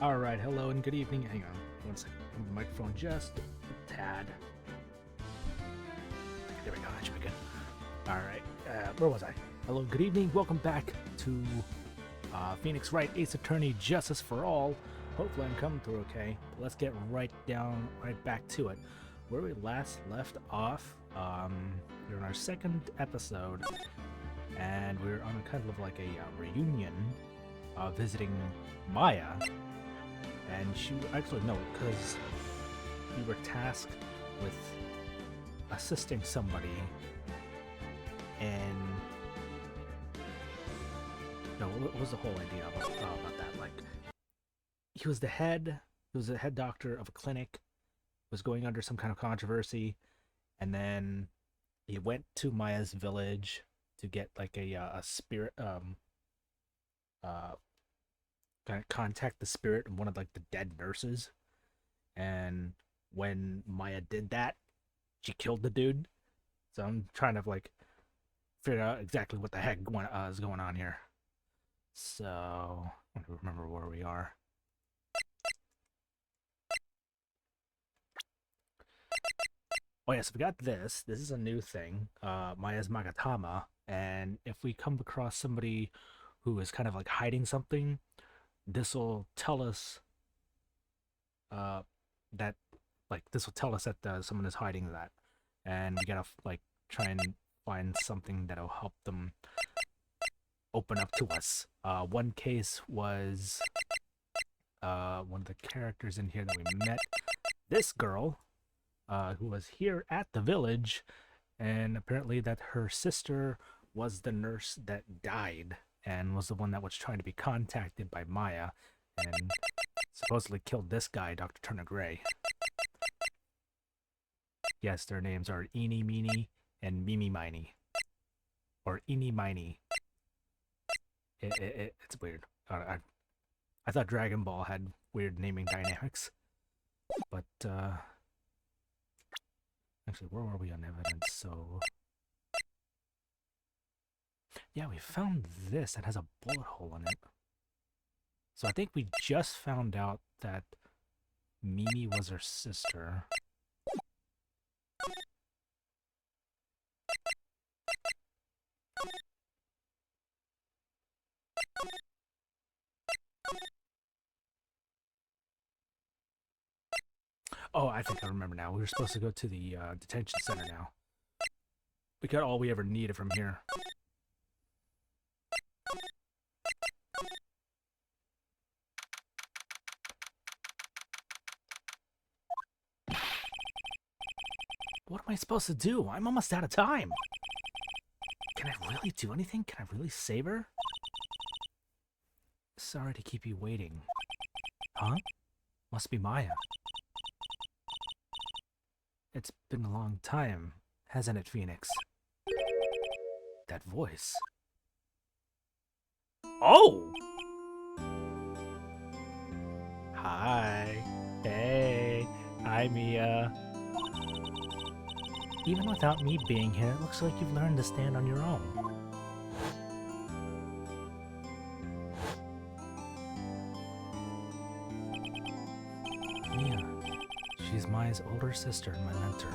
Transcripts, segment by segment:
Alright, hello and good evening. Hang on one second. Move the microphone just a tad. There we go, that should be good. Alright, where was I? Hello, good evening. Welcome back to Phoenix Wright Ace Attorney Justice for All. Hopefully I'm coming through okay. But let's get right back to it. Where we last left off, we're in our second episode, and we're on a kind of like a reunion, visiting Maya. And she actually no, because we were tasked with assisting somebody in no, what was the whole idea about that? Like, he was the head. He was the head doctor of a clinic. Was going under some kind of controversy, and then he went to Maya's village to get like a spirit kind of contact the spirit of one of like the dead nurses. And when Maya did that, she killed the dude. So I'm trying to like figure out exactly what the heck is going on here. So I don't remember where we are. Oh yes, we got this. This is a new thing. Maya's Magatama, and if we come across somebody who is kind of like hiding something, this will tell us that this will tell us that someone is hiding that, and we gotta like try and find something that'll help them open up to us. One case was one of the characters in here that we met. This girl, who was here at the village, and apparently that her sister was the nurse that died and was the one that was trying to be contacted by Maya and supposedly killed this guy, Dr. Turner Gray. Yes, their names are Eeny Meeny and Mimi Miny. Or Eeny Miny. It's weird. I thought Dragon Ball had weird naming dynamics. But, actually, where were we on evidence? So, yeah, we found this that has a bullet hole in it. So I think we just found out that Mimi was her sister. Oh, I think I remember now. We were supposed to go to the detention center now. We got all we ever needed from here. What am I supposed to do? I'm almost out of time. Can I really do anything? Can I really save her? Sorry to keep you waiting. Huh? Must be Maya. It's been a long time, hasn't it, Phoenix? That voice. Oh! Hi. Hey. Hi, Mia. Even without me being here, it looks like you've learned to stand on your own. Mia. She's Maya's older sister and my mentor.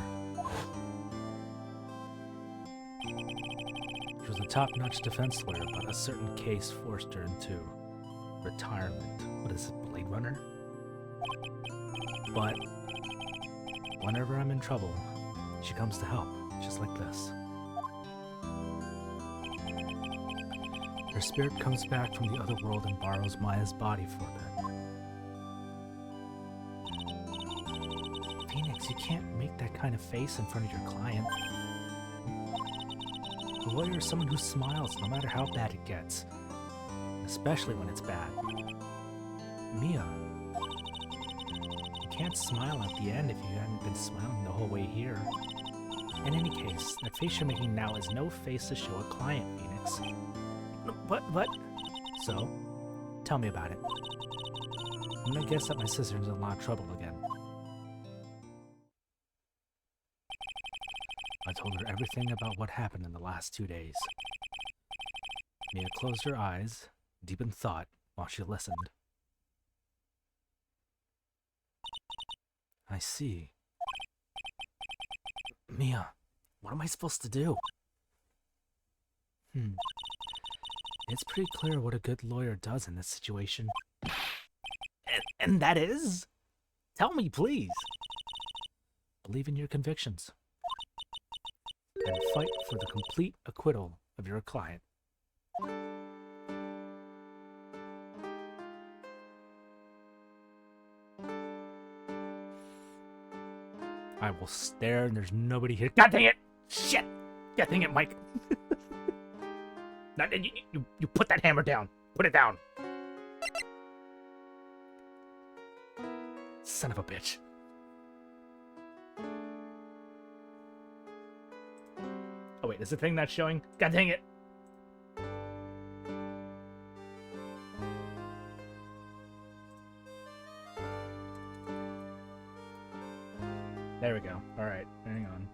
She was a top-notch defense lawyer, but a certain case forced her into retirement. What is it, Blade Runner? But whenever I'm in trouble, she comes to help, just like this. Her spirit comes back from the other world and borrows Maya's body for a bit. Phoenix, you can't make that kind of face in front of your client. A lawyer is someone who smiles no matter how bad it gets, especially when it's bad. Mia, you can't smile at the end if you hadn't been smiling the whole way here. In any case, that face you're making now is no face to show a client, Phoenix. What? So, tell me about it. I'm gonna guess that my sister's in a lot of trouble again. I told her everything about what happened in the last 2 days. Mia closed her eyes, deep in thought, while she listened. I see. Mia, what am I supposed to do? It's pretty clear what a good lawyer does in this situation. And that is? Tell me, please. Believe in your convictions. And fight for the complete acquittal of your client. I will stare and there's nobody here. God dang it! Shit! God dang it, Mike! You put that hammer down. Put it down! Son of a bitch. Oh wait, is the thing not showing? God dang it! There we go. Alright, hang on.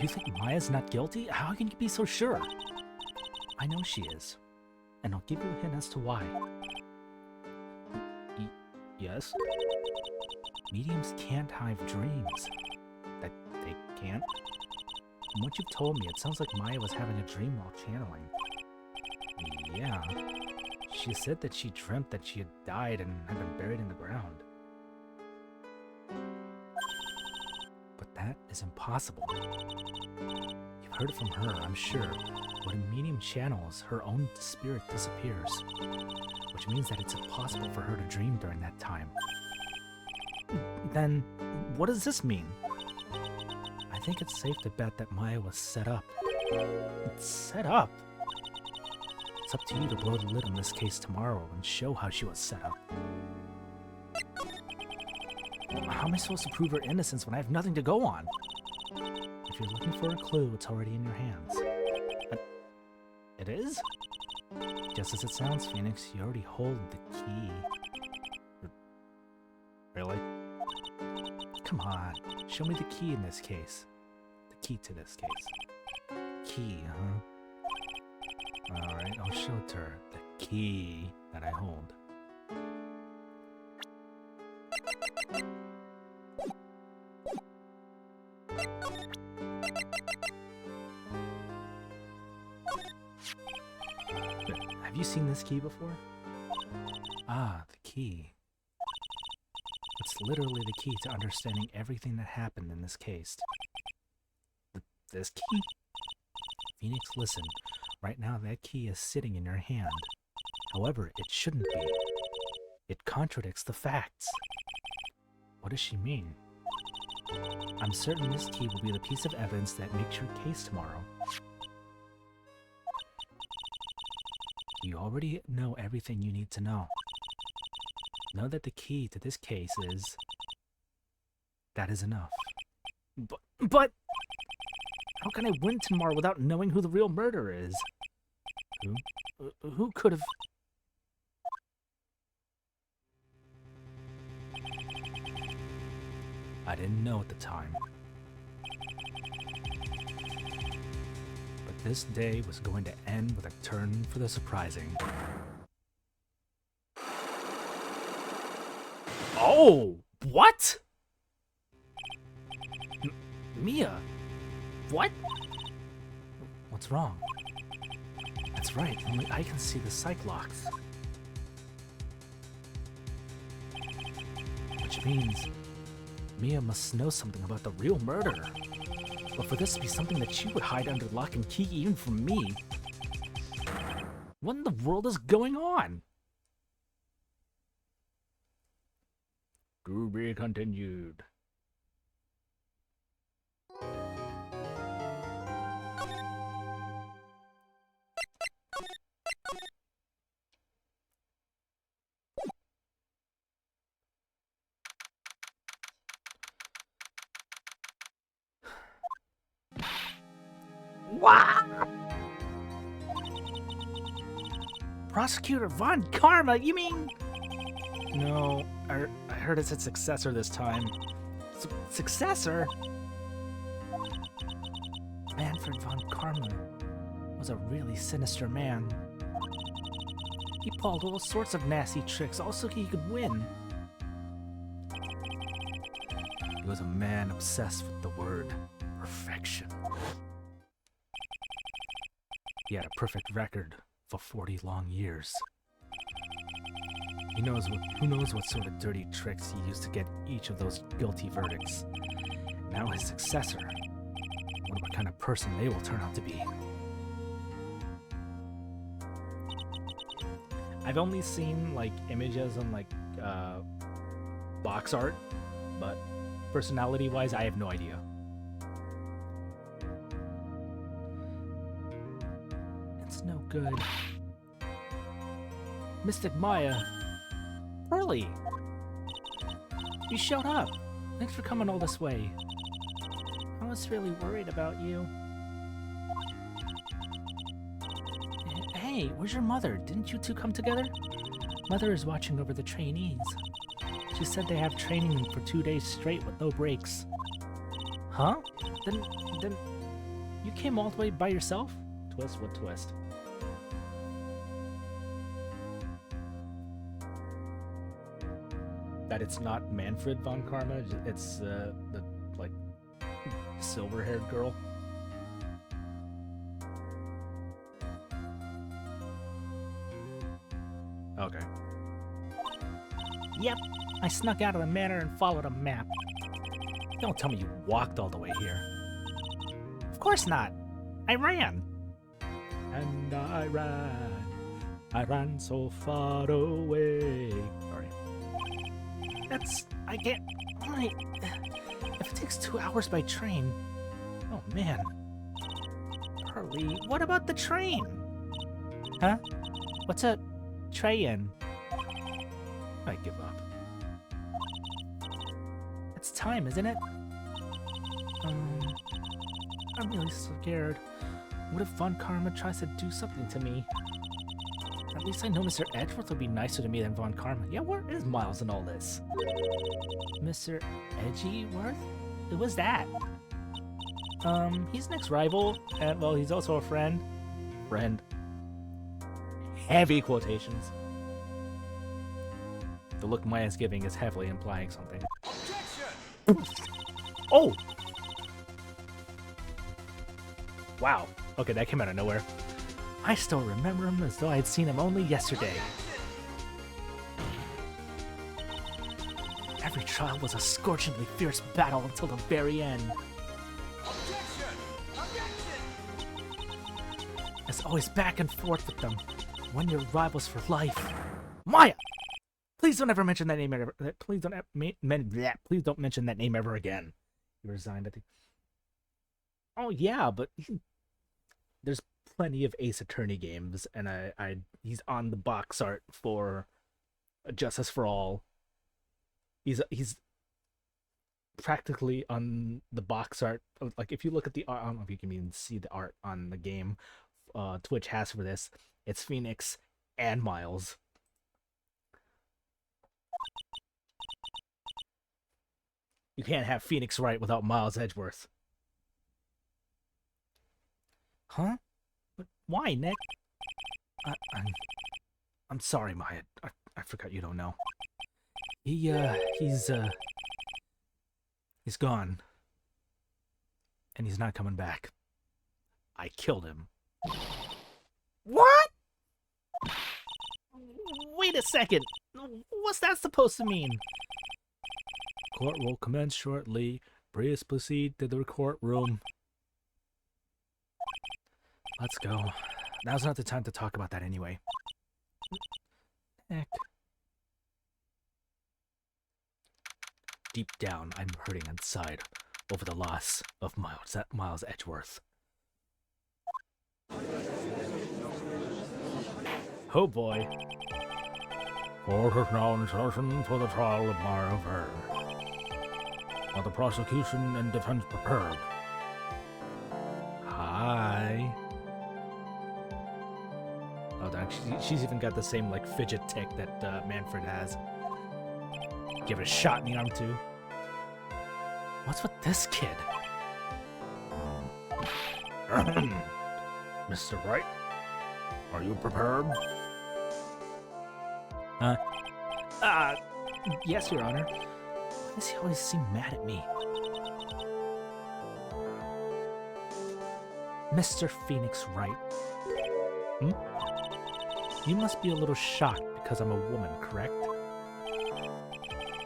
You think Maya's not guilty? How can you be so sure? I know she is. And I'll give you a hint as to why. Yes? Mediums can't have dreams. That they can't? From what you've told me, it sounds like Maya was having a dream while channeling. Yeah. She said that she dreamt that she had died and had been buried in the ground. But that is impossible. You've heard it from her, I'm sure. When a medium channels, her own spirit disappears. Which means that it's impossible for her to dream during that time. Then, what does this mean? I think it's safe to bet that Maya was set up. Set up? It's up to you to blow the lid on this case tomorrow and show how she was set up. How am I supposed to prove her innocence when I have nothing to go on? If you're looking for a clue, it's already in your hands. It is? Just as it sounds, Phoenix, you already hold the key. Really? Come on, show me the key in this case. The key to this case. Key, huh? Alright, I'll show it to her. The key that I hold. Have you seen this key before? Ah, the key. It's literally the key to understanding everything that happened in this case. This key? Phoenix, listen. Right now, that key is sitting in your hand. However, it shouldn't be. It contradicts the facts. What does she mean? I'm certain this key will be the piece of evidence that makes your case tomorrow. You already know everything you need to know. Know that the key to this case is... That is enough. But... How can I win tomorrow without knowing who the real murderer is? Who could have... I didn't know at the time. But this day was going to end with a turn for the surprising. Oh! What? Mia? What? What's wrong? That's right, only I can see the Cyclops. Which means Mia must know something about the real murderer. But for this to be something that she would hide under lock and key even from me... What in the world is going on? To be continued. What? Prosecutor Von Karma, you mean? No, I heard it's its successor this time. Successor? Manfred Von Karma was a really sinister man. He pulled all sorts of nasty tricks, all so he could win. He was a man obsessed with the word perfection. He had a perfect record for 40 long years. Who knows what sort of dirty tricks he used to get each of those guilty verdicts. Now his successor. I wonder what kind of person they will turn out to be. I've only seen like images and like box art, but personality-wise, I have no idea. It's no good. Mystic Maya. Pearly! You showed up. Thanks for coming all this way. I was really worried about you. Hey, where's your mother? Didn't you two come together? Mother is watching over the trainees. She said they have training for 2 days straight with no breaks. Huh? Then you came all the way by yourself? Twist? What twist? That it's not Manfred von Karma, it's the like silver-haired girl. Okay. Yep, I snuck out of the manor and followed a map. Don't tell me you walked all the way here. Of course not. I ran. And I ran so far away. Sorry. I can't, wait. If it takes 2 hours by train. Oh man. Pearly, what about the train? Huh? What's a train? I give up. It's time, isn't it? I'm really scared. What if Von Karma tries to do something to me? At least I know Mr. Edgeworth will be nicer to me than Von Karma. Yeah, where is Miles in all this? Mr. Edgeworth? Who was that? He's Nick's rival, and well, he's also a friend. Friend. Heavy quotations. The look Maya's giving is heavily implying something. Oh! Wow. Okay, that came out of nowhere. I still remember him as though I had seen him only yesterday. Every trial was a scorchingly fierce battle until the very end. It's always back and forth with them. When you're rivals for life. Maya! Please don't ever mention that name ever. Please don't please don't mention that name ever again. You resigned, I think. Oh yeah, but there's plenty of Ace Attorney games, and he's on the box art for Justice for All. He's practically on the box art. Like if you look at the art, I don't know if you can even see the art on the game. Twitch has for this. It's Phoenix and Miles. You can't have Phoenix Wright without Miles Edgeworth. Huh? But why, Nick? I'm sorry, Maya. I forgot you don't know. He's gone. And he's not coming back. I killed him. What? Wait a second. What's that supposed to mean? Court will commence shortly. Please proceed to the courtroom. Let's go. Now's not the time to talk about that anyway. Heck. Deep down, I'm hurting inside over the loss of Miles Edgeworth. Oh boy. Court is now in session for the trial of Maya Verne. Are the prosecution and defense prepared? Hi. Oh, she's even got the same like fidget tick that Manfred has. Give it a shot in the arm too. What's with this kid? Mr. Wright, are you prepared? Yes, Your Honor. Why does he always seem mad at me? Mr. Phoenix Wright. You must be a little shocked because I'm a woman, correct?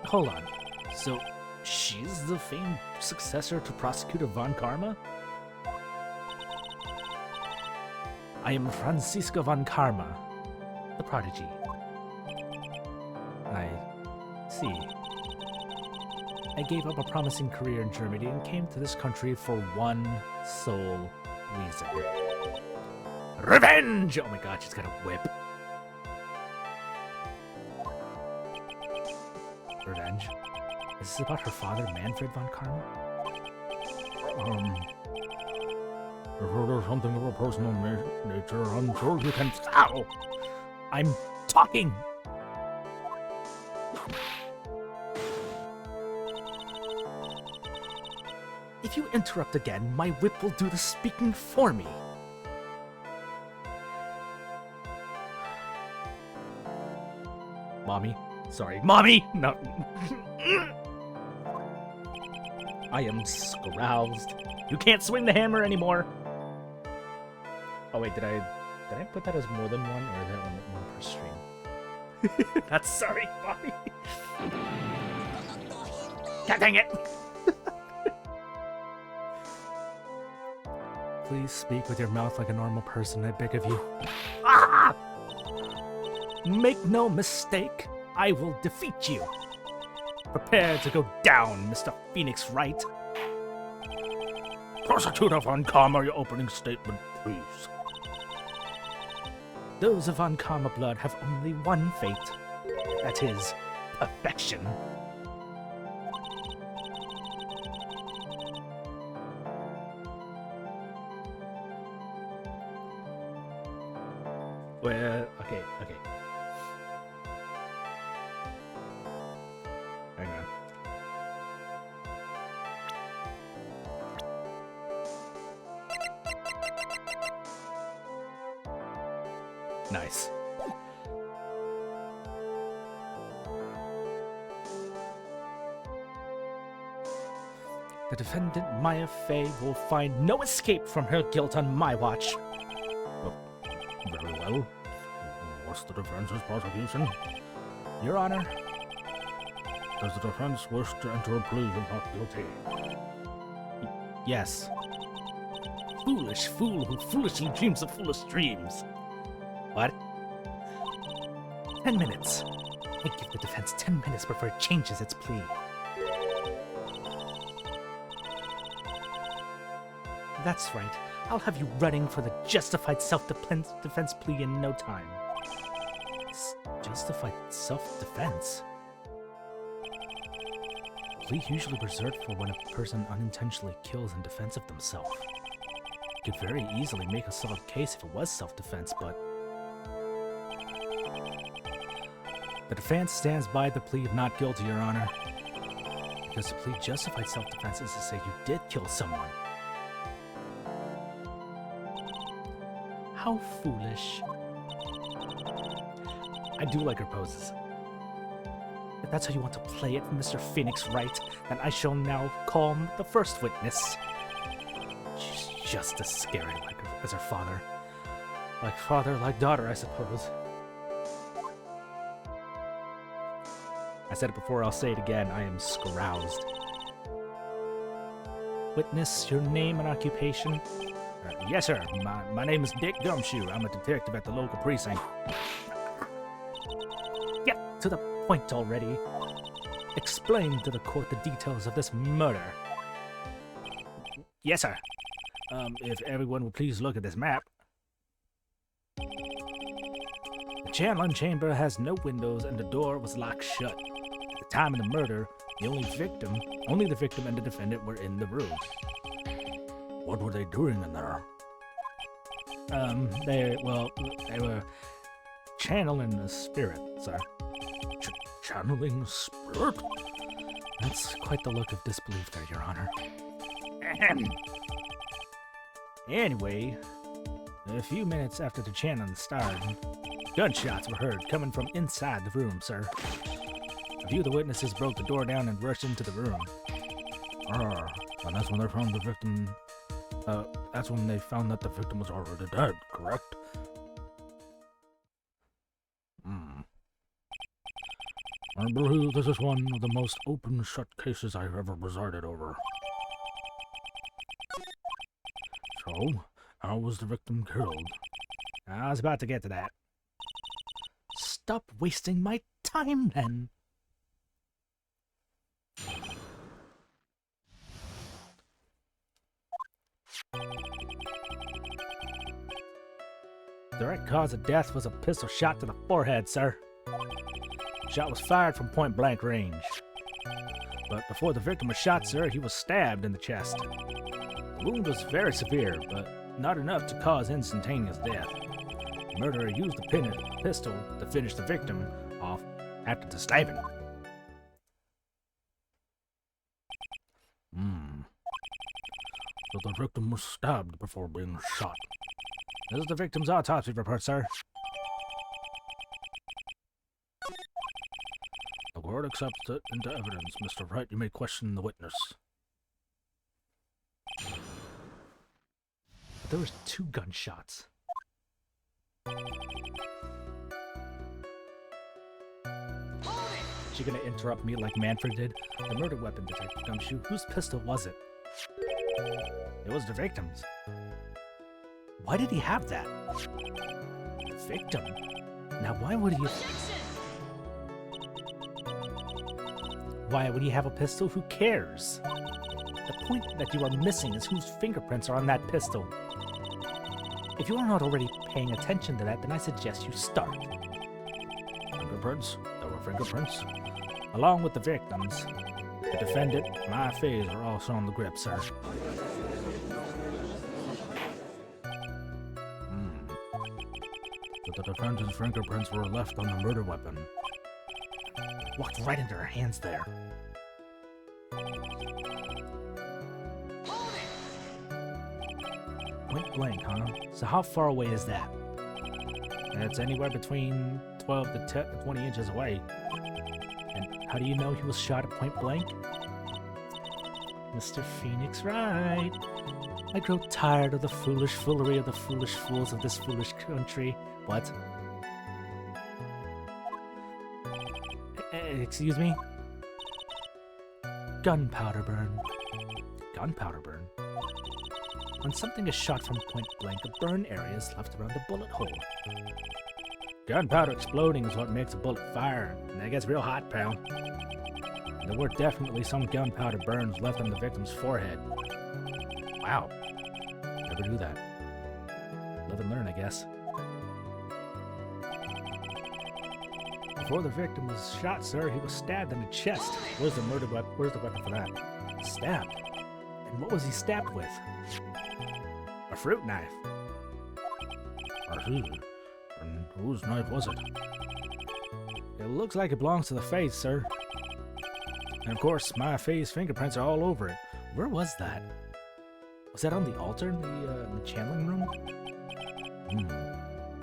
Hold on. So, she's the famed successor to Prosecutor Von Karma? I am Franziska Von Karma, the prodigy. see. I gave up a promising career in Germany and came to this country for one sole reason. Revenge! Oh my god, she's got a whip. Revenge? Is this about her father, Manfred von Karma? If there's something of a personal nature, I'm sure you can... Ow! I'm talking! If you interrupt again, my whip will do the speaking for me. Mommy? Sorry. Mommy! No. I am scroused. You can't swing the hammer anymore. Oh wait, did I put that as more than one, or that one per stream? That's sorry, Mommy. God dang it! Please speak with your mouth like a normal person, I beg of you. Ah! Make no mistake, I will defeat you. Prepare to go down, Mr. Phoenix Wright. Prosecutor von Karma, your opening statement, please. Those of von Karma blood have only one fate. That is, perfection. Well, okay. Hang on. Nice. The defendant, Maya Fey, will find no escape from her guilt on my watch. Very well. What's the defense's prosecution? Your Honor. Does the defense wish to enter a plea of not guilty? Yes. Foolish fool who foolishly dreams of foolish dreams. What? 10 minutes. I give the defense 10 minutes before it changes its plea. That's right. I'll have you running for the justified self-defense plea in no time. Justified self-defense? Plea usually reserved for when a person unintentionally kills in defense of themselves. You could very easily make a solid case if it was self-defense, but... The defense stands by the plea of not guilty, Your Honor. Because the plea justified self-defense is to say you did kill someone. How foolish. I do like her poses. If that's how you want to play it, Mr. Phoenix Wright, then I shall now call the first witness. She's just as scary as her father. Like father, like daughter, I suppose. I said it before, I'll say it again, I am scroused. Witness, your name and occupation? Yes, sir. My name is Dick Gumshoe. I'm a detective at the local precinct. Get to the point already. Explain to the court the details of this murder. Yes, sir. If everyone would please look at this map. The Chandler chamber has no windows and the door was locked shut. At the time of the murder, only the victim and the defendant were in the room. What were they doing in there? They were channeling a spirit, sir. Channeling a spirit? That's quite the look of disbelief there, Your Honor. Anyway, a few minutes after the channeling started, gunshots were heard coming from inside the room, sir. A few of the witnesses broke the door down and rushed into the room. And that's when they found the victim... that's when they found that the victim was already dead, correct? I believe this is one of the most open-shut cases I've ever presided over. So, how was the victim killed? I was about to get to that. Stop wasting my time, then. direct cause of death was a pistol shot to the forehead, sir. The shot was fired from point-blank range. But before the victim was shot, sir, he was stabbed in the chest. The wound was very severe, but not enough to cause instantaneous death. The murderer used the pistol to finish the victim off after the stabbing. So the victim was stabbed before being shot. This is the victim's autopsy report, sir. The court accepts it into evidence. Mr. Wright, you may question the witness. But there was 2 gunshots. Is she gonna interrupt me like Manfred did? The murder weapon detective Gumshoe. Whose pistol was it? It was the victim's. Why did he have that? The victim? Now why would he... Why would he have a pistol? Who cares? The point that you are missing is whose fingerprints are on that pistol. If you are not already paying attention to that, then I suggest you start. Fingerprints? There were fingerprints? Along with the victims. The defendant, my face are also on the grip, sir. But the defendant's fingerprints were left on the murder weapon. Walked right into her hands there. Point blank, huh? So how far away is that? It's anywhere between 12 to 20 inches away. And how do you know he was shot at point blank? Mr. Phoenix Wright. I grow tired of the foolish foolery of the foolish fools of this foolish country. What? Excuse me? Gunpowder burn. Gunpowder burn? When something is shot from point blank, a burn area is left around the bullet hole. Gunpowder exploding is what makes a bullet fire, and that gets real hot, pal. There were definitely some gunpowder burns left on the victim's forehead. Wow. Never knew that. Live and learn, I guess. Before the victim was shot, sir, he was stabbed in the chest. Where's the murder weapon? Where's the weapon for that? Stabbed. And what was he stabbed with? A fruit knife. I see. And whose knife was it? It looks like it belongs to the face, sir. And of course, my face fingerprints are all over it. Where was that? Was that on the altar in the channeling room?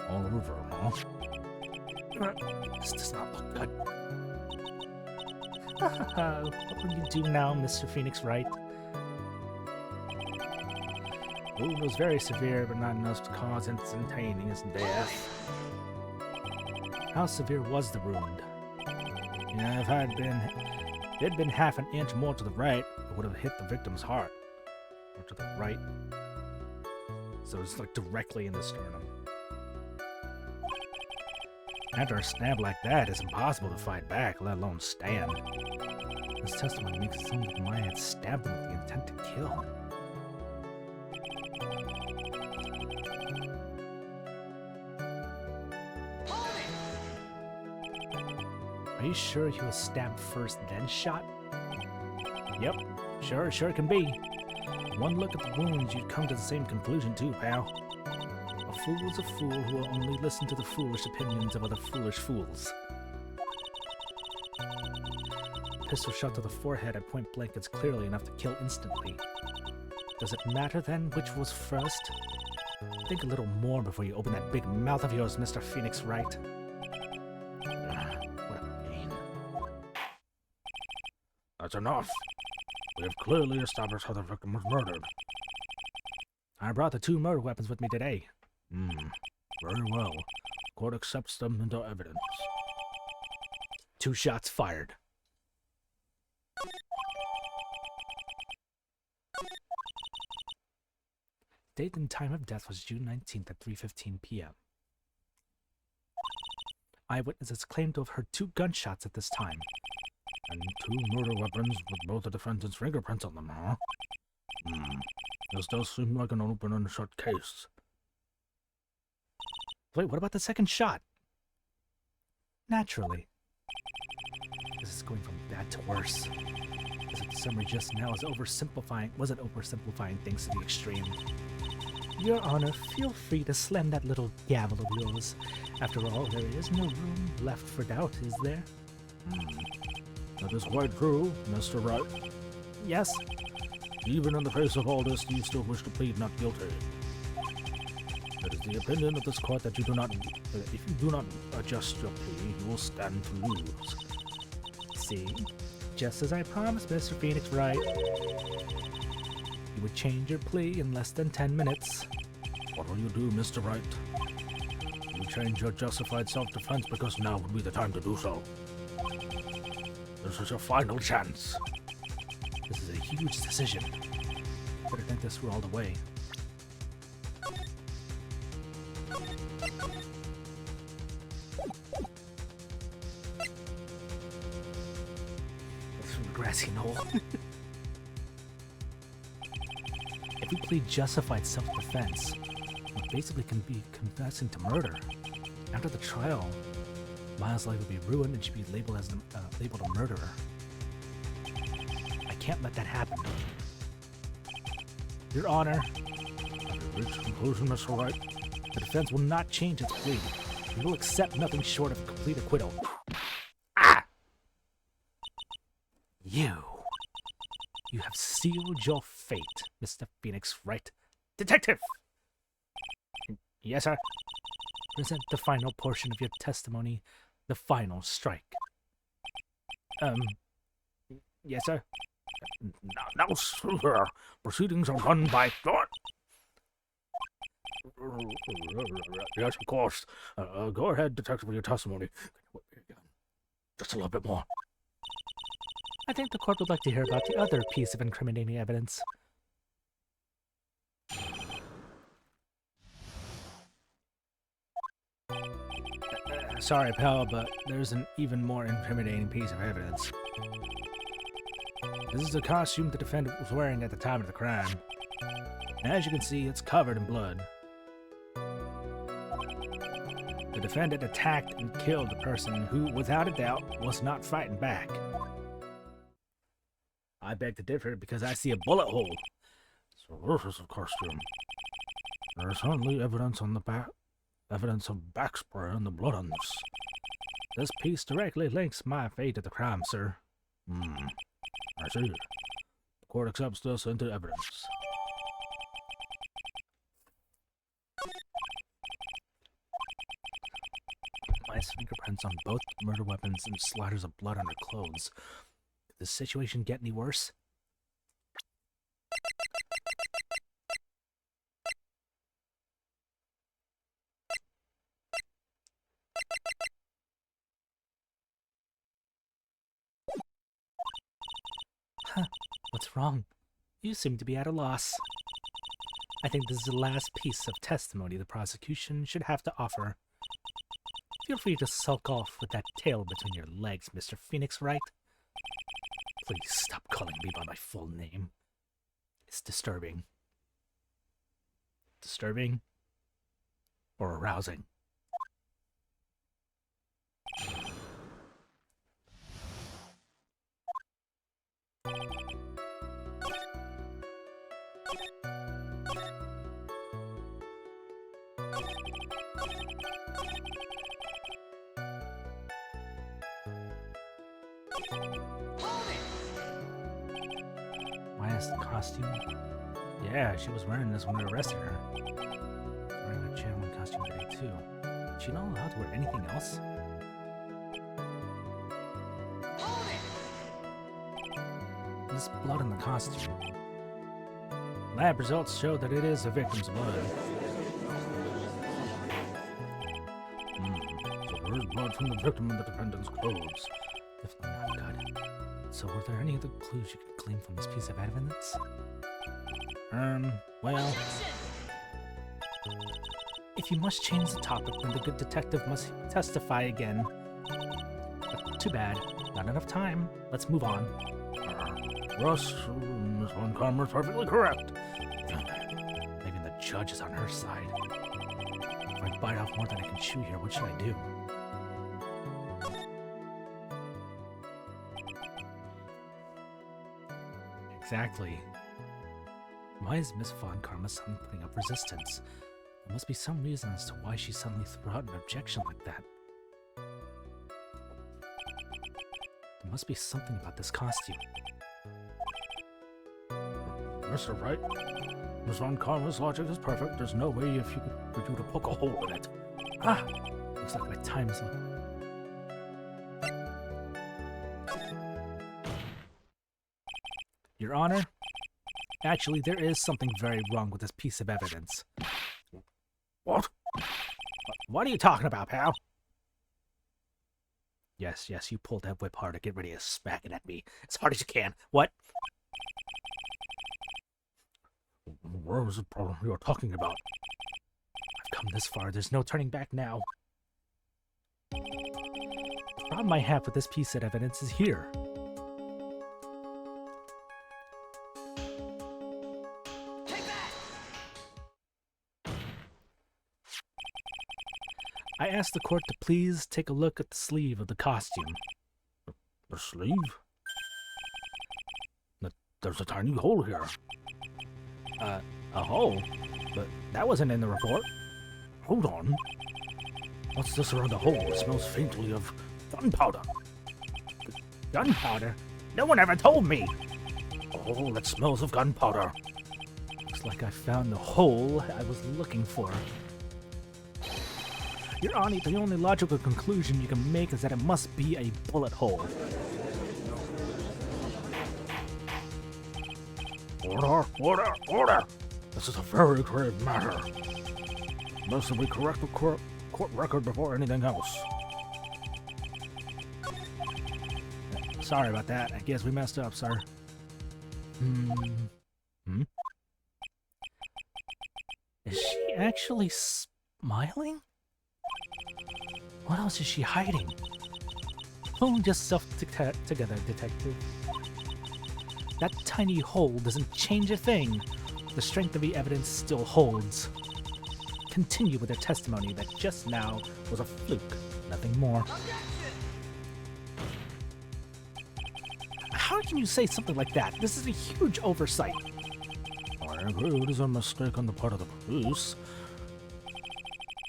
All over, huh? This does not look good. What will you do now, Mr. Phoenix Wright? The wound was very severe, but not enough to cause instantaneous death. How severe was the wound? Yeah, if it had been half an inch more to the right, it would have hit the victim's heart. Or to the right. So it's like directly in the sternum. After a stab like that, it's impossible to fight back, let alone stand. This testimony makes it sound like Maya had stabbed him with the intent to kill. Are you sure he was stabbed first, then shot? Yep, sure can be. One look at the wounds, you'd come to the same conclusion too, pal. A fool is a fool who will only listen to the foolish opinions of other foolish fools. Pistol shot to the forehead at point blank is clearly enough to kill instantly. Does it matter then which was first? Think a little more before you open that big mouth of yours, Mr. Phoenix Wright. What a pain. That's enough. We have clearly established how the victim was murdered. I brought the 2 murder weapons with me today. Very well. Court accepts them into evidence. 2 shots fired. Date and time of death was June 19th at 3:15 p.m. Eyewitnesses claimed to have heard 2 gunshots at this time. And 2 murder weapons with both the defendant's fingerprints on them, huh? This does seem like an open and shut case. Wait, what about the second shot? Naturally. This is going from bad to worse. As if the summary just now wasn't oversimplifying things to the extreme. Your Honor, feel free to slam that little gavel of yours. After all, there is no room left for doubt, is there? That is quite true, Mr. Wright. Yes? Even in the face of all this, do you still wish to plead not guilty? It is the opinion of this court that if you do not adjust your plea, you will stand to lose. See? Just as I promised, Mr. Phoenix Wright. You would change your plea in less than 10 minutes. What will you do, Mr. Wright? You change your justified self-defense because now would be the time to do so. This is your final chance. This is a huge decision. Better think this through all the way. It's from the grassy knoll. If we plead justified self-defense, we basically can be confessing to murder. After the trial, Miles' life will be ruined and she'll be labeled a murderer. I can't let that happen. Your Honor, Reach conclusion, Mr. Wright. the defense will not change its plea. We will accept nothing short of complete acquittal. Ah! You have sealed your fate, Mr. Phoenix Wright. Detective! Yes, sir? Present the final portion of your testimony, the final strike. Yes, sir? Now, sir, proceedings are run by thought. Yes, of course. Go ahead, detective, with your testimony. Just a little bit more. I think the court would like to hear about the other piece of incriminating evidence. Sorry, pal, but there's an even more incriminating piece of evidence. This is the costume the defendant was wearing at the time of the crime. As you can see, it's covered in blood. The defendant attacked and killed the person who, without a doubt, was not fighting back. I beg to differ because I see a bullet hole. So this is a costume. There is certainly evidence on the back. Evidence of back spray and the blood on this. This piece directly links my fate to the crime, sir. I see. The court accepts this into evidence. My fingerprints on both murder weapons and splatters of blood on her clothes. Did the situation get any worse? Huh, what's wrong? You seem to be at a loss. I think this is the last piece of testimony the prosecution should have to offer. Feel free to sulk off with that tail between your legs, Mr. Phoenix Wright. Please stop calling me by my full name. It's disturbing. Disturbing? Or arousing? Minus the costume? Yeah, she was wearing this when we arrested her. Wearing her channeling costume today too. Is she not allowed to wear anything else? There's blood in the costume. Lab results show that it is the victim's blood. So there is blood from the victim in the defendant's clothes. Definitely not good. So were there any other clues you could glean from this piece of evidence? Well... If you must change the topic, then the good detective must testify again. But too bad. Not enough time. Let's move on. Russ, Miss Montgomery is perfectly correct. Maybe the judge is on her side. If I bite off more than I can chew here, what should I do? Exactly. Why is Miss Von Karma suddenly putting up resistance? There must be some reason as to why she suddenly threw out an objection like that. There must be something about this costume. Mr. Wright, Miss Von Karma's logic is perfect. There's no way for you to poke a hole in it. Ah! Looks like my time is up. Your Honor, actually, there is something very wrong with this piece of evidence. What? What are you talking about, pal? Yes, you pulled that whip hard to get ready to smack it at me as hard as you can. What? Where was the problem you're talking about? I've come this far. There's no turning back now. The problem I have with this piece of evidence is here. I asked the court to please take a look at the sleeve of the costume. The sleeve? There's a tiny hole here. A hole? But that wasn't in the report. Hold on. What's this around the hole? It smells faintly of gunpowder. Gunpowder? No one ever told me! Oh, that smells of gunpowder. Looks like I found the hole I was looking for. Your Honor, the only logical conclusion you can make is that it must be a bullet hole. Order! This is a very grave matter. Must we correct the court record before anything else? Sorry about that. I guess we messed up, sir. Is she actually smiling? What else is she hiding? Pull yourself together, detective. That tiny hole doesn't change a thing. The strength of the evidence still holds. Continue with their testimony that just now was a fluke, nothing more. How can you say something like that? This is a huge oversight. I agree, it is a mistake on the part of the police.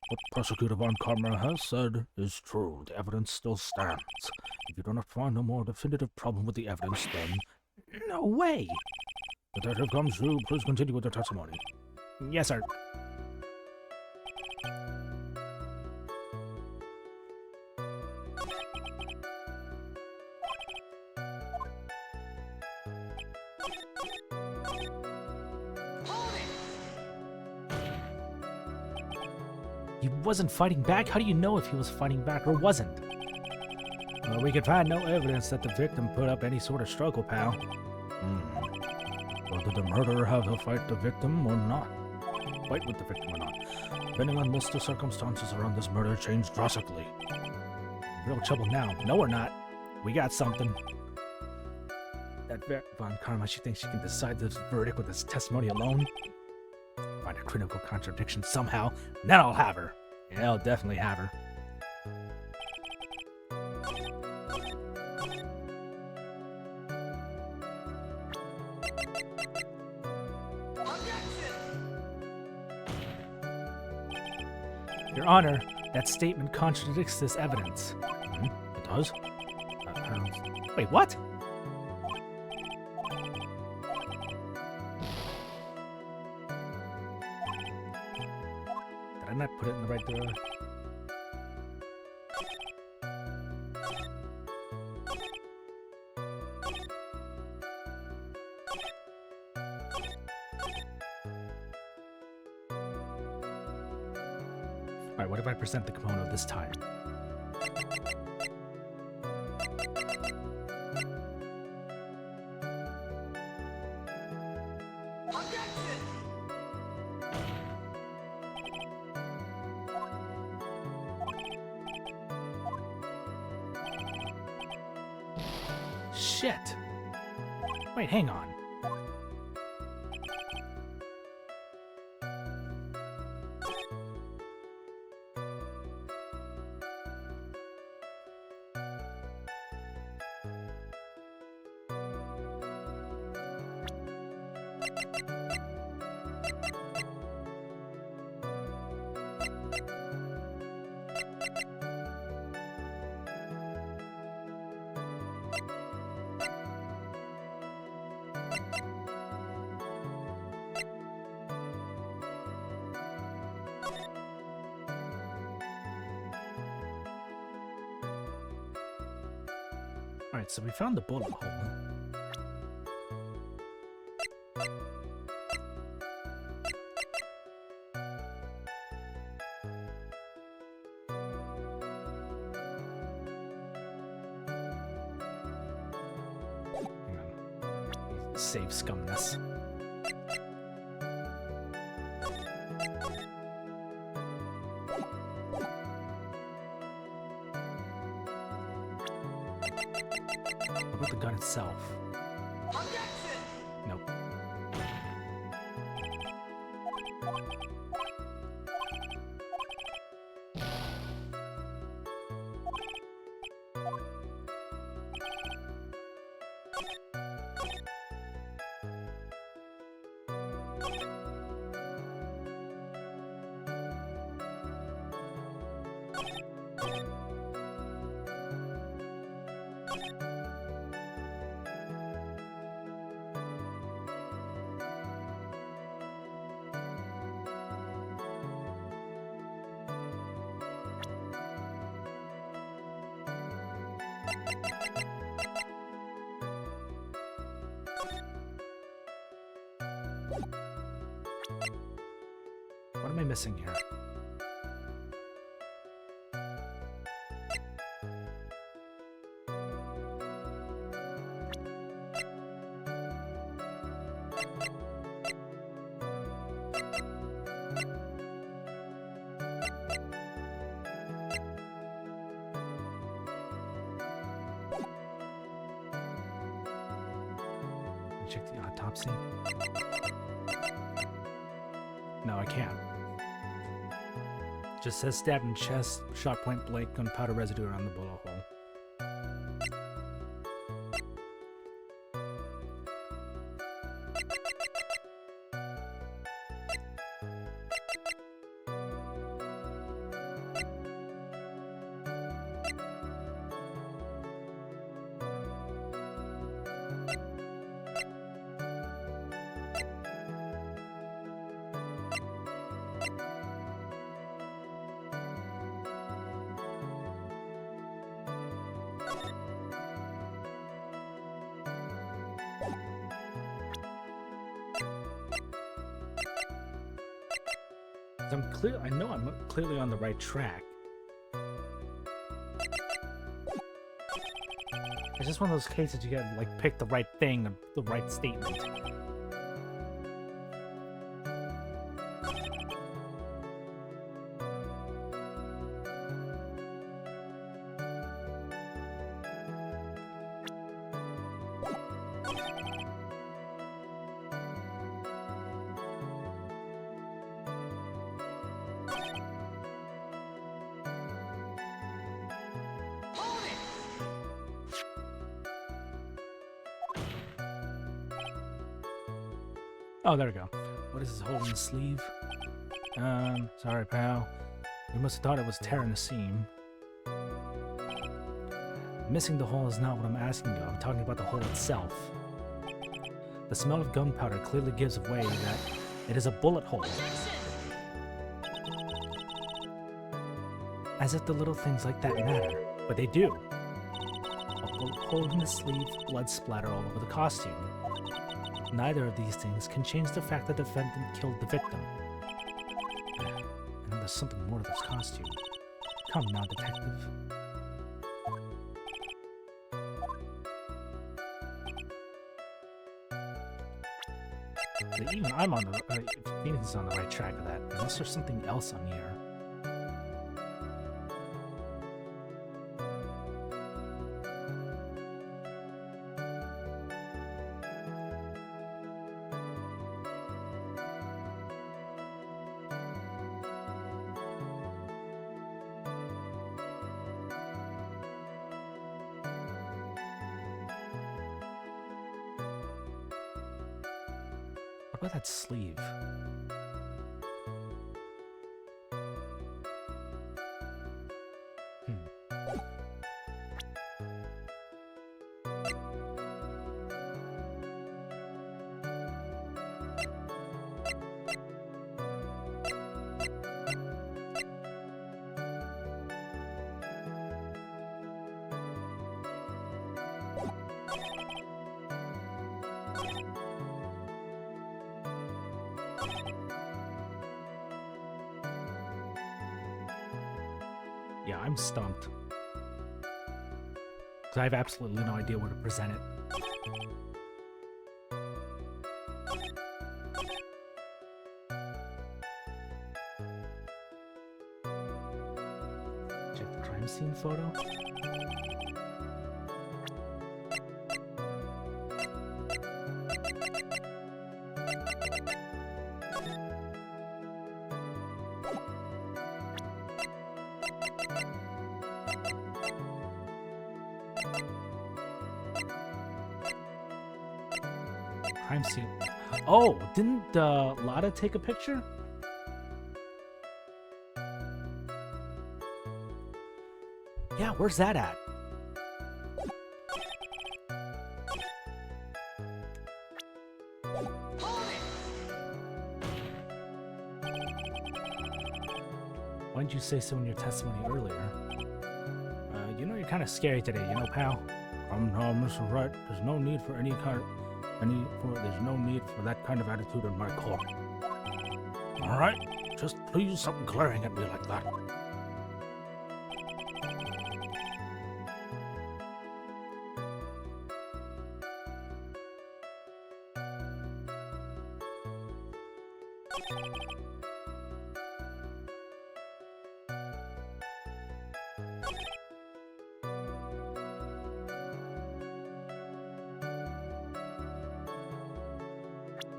What Prosecutor Von Karma has said is true. The evidence still stands. If you do not find a more definitive problem with the evidence, then... No way! Detective comes through. Please continue with the testimony. Yes, sir. He wasn't fighting back? How do you know if he was fighting back or wasn't? Well, we could find no evidence that the victim put up any sort of struggle, pal. Well, did the murderer have to fight the victim or not? Fight with the victim or not? Depending on this, the circumstances around this murder changed drastically. Real trouble now. No, we're not. We got something. That Von Karma, she thinks she can decide this verdict with this testimony alone? Find a critical contradiction somehow, then I'll have her. Yeah, I'll definitely have her. Your Honor, that statement contradicts this evidence. It does? Wait, what? Did I not put it in the right door? Alright, what if I present the kimono this time? Shit! Wait, hang on. Alright, so we found the bullet hole. Hang on. Save scumness. What about the gun itself? Nope. What am I missing here? Check the autopsy. No, I can't. Just says stabbed in chest, shot point blank, gunpowder residue around the bullet hole. I know I'm clearly on the right track. It's just one of those cases you gotta like pick the right thing or the right statement. Oh, there we go. What is this hole in the sleeve? Sorry, pal. We must have thought it was tearing the seam. Missing the hole is not what I'm asking you. I'm talking about the hole itself. The smell of gunpowder clearly gives away that it is a bullet hole. As if the little things like that matter, but they do. A bullet hole in the sleeve, blood splatter all over the costume. Neither of these things can change the fact that the defendant killed the victim. I know there's something more to this costume. Come now, detective. But even I'm on the Phoenix is on the right track of that, unless there's something else on here. about that sleeve? Yeah, I'm stumped. Because I have absolutely no idea where to present it. Check the crime scene photo. Crime scene. Oh, didn't Lotta take a picture? Yeah, where's that at? Why didn't you say so in your testimony earlier? You know you're kind of scary today, you know, pal? No, Mr. Wright, there's no need for there's no need for that kind of attitude in my court. All right, just please stop glaring at me like that.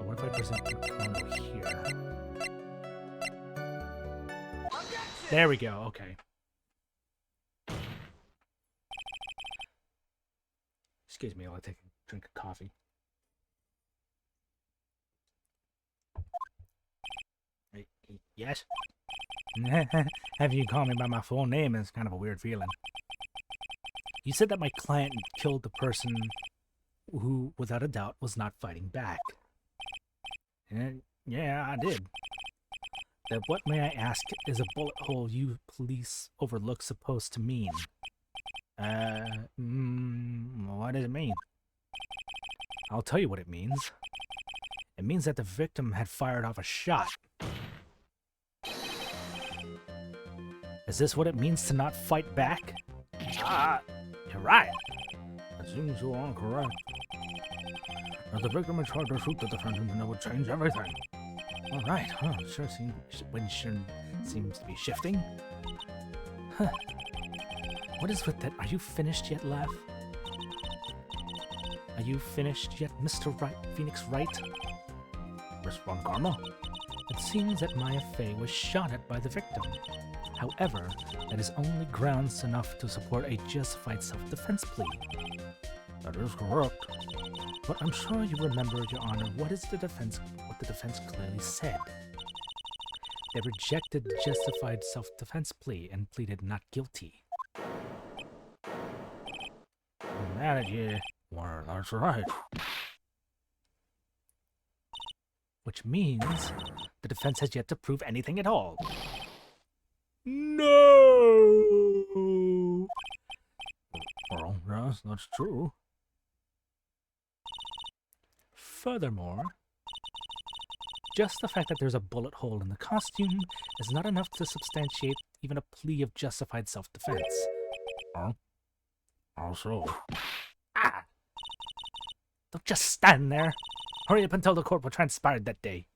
What if I present the combo here? There we go, okay. Excuse me while I take a drink of coffee. Yes? Having you call me by my full name is kind of a weird feeling. You said that my client killed the person who, without a doubt, was not fighting back. Yeah, I did. Then what, may I ask, is a bullet hole you police overlook supposed to mean? What does it mean? I'll tell you what it means. It means that the victim had fired off a shot. Is this what it means to not fight back? You're right. It seems you are correct. If the victim had tried to shoot the defendant, then it would change everything. All right, huh? Sure seems to be shifting. Huh. What is with that? Are you finished yet, Laugh? Are you finished yet, Mr. Wright, Phoenix Wright? Respond, Karma. It seems that Maya Fey was shot at by the victim. However, that is only grounds enough to support a justified self-defense plea. That is correct. But I'm sure you remember, Your Honor, what the defense clearly said. They rejected the justified self-defense plea and pleaded not guilty. Well, that's right. Which means the defense has yet to prove anything at all. No! Well, yes, that's true. Furthermore, just the fact that there's a bullet hole in the costume is not enough to substantiate even a plea of justified self-defense. Huh? How so? Ah! Don't just stand there. Hurry up and tell the court what transpired that day.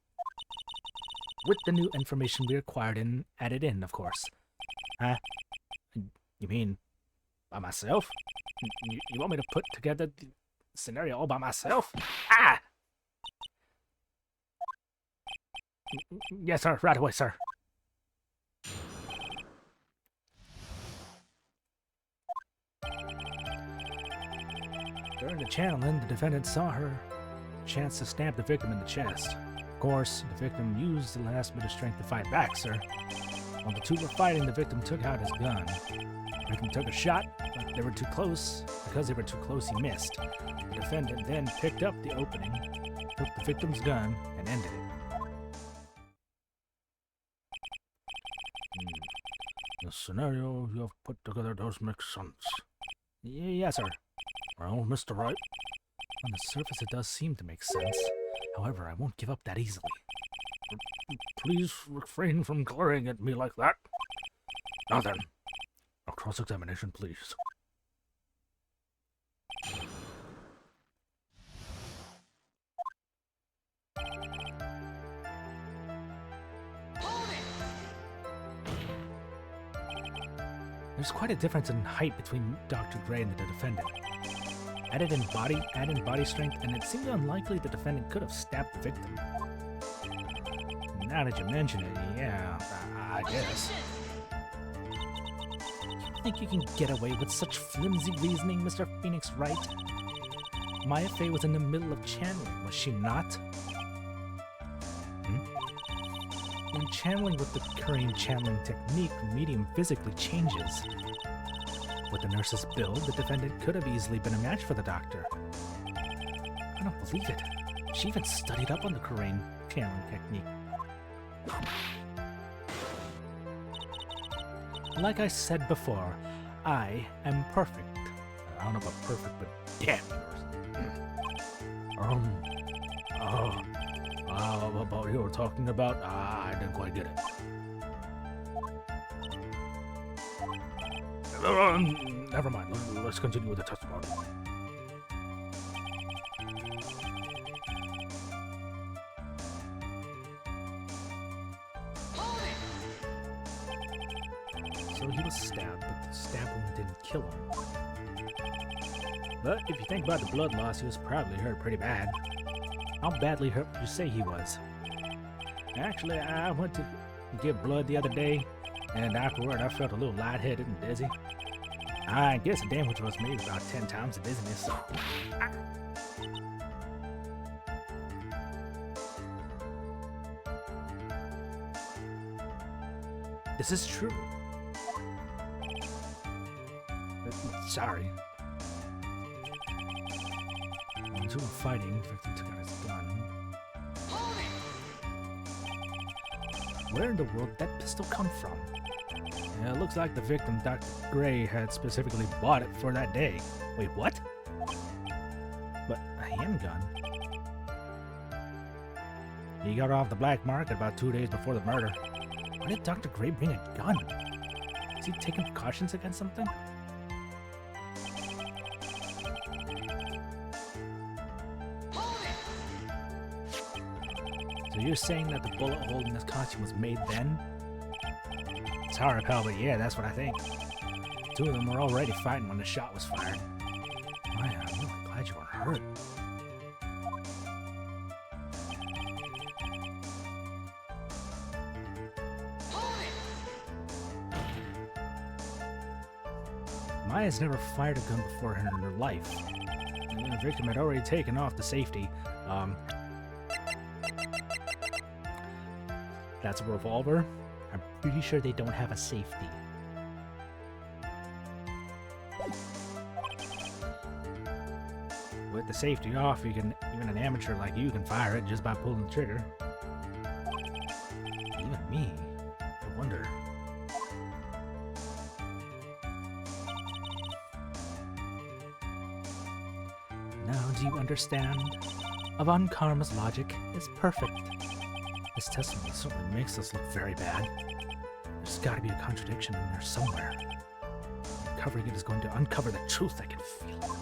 With the new information we acquired and added in, of course. Huh? You mean by myself? You want me to put together the scenario all by myself? Ah! Yes, sir. Right away, sir. During the channeling, the defendant saw her chance to stab the victim in the chest. Of course, the victim used the last bit of strength to fight back, sir. While the two were fighting, the victim took out his gun. The victim took a shot, but they were too close. Because they were too close, he missed. The defendant then picked up the opening, took the victim's gun, and ended it. The scenario you have put together does make sense. Yes, sir. Well, Mr. Wright, On the surface, it does seem to make sense. However, I won't give up that easily. please refrain from glaring at me like that. Now then, a cross-examination, please. There's quite a difference in height between Dr. Gray and the defendant. Add in body strength, and it seemed unlikely the defendant could have stabbed the victim. Now that you mention it, yeah, I guess. You think you can get away with such flimsy reasoning, Mr. Phoenix Wright? Maya Fey was in the middle of channeling, was she not? When channeling with the Korean channeling technique, the medium physically changes. With the nurse's build, the defendant could have easily been a match for the doctor. I don't believe it. She even studied up on the Korean channeling technique. Like I said before, I am perfect. I don't know about perfect, but damn About you were talking about? I didn't quite get it. Never mind. Let's continue with the testimony. So he was stabbed, but the stab wound didn't kill him. But if you think about the blood loss, he was probably hurt pretty bad. How badly hurt would you say he was? Actually, I went to give blood the other day, and afterward I felt a little lightheaded and dizzy. I guess the damage was maybe about 10 times the dizziness, so... This is true. Sorry. When the two were fighting, the victim took out his gun. Where in the world did that pistol come from? Yeah, it looks like the victim, Dr. Gray, had specifically bought it for that day. Wait, what? But a handgun? He got it off the black market about 2 days before the murder. Why did Dr. Gray bring a gun? Is he taking precautions against something? So you're saying that the bullet hole in this costume was made then? Sorry, pal, but yeah, that's what I think. Two of them were already fighting when the shot was fired. Man, I'm really glad you weren't hurt. Maya's never fired a gun before in her life. And the victim had already taken off the safety. That's a revolver. I'm pretty sure they don't have a safety. With the safety off, you can, even an amateur like you can fire it just by pulling the trigger. Even me. I wonder. Now do you understand? Avant Karma's logic is perfect. This testimony certainly makes us look very bad. There's gotta be a contradiction in there somewhere. Uncovering it is going to uncover the truth, I can feel it.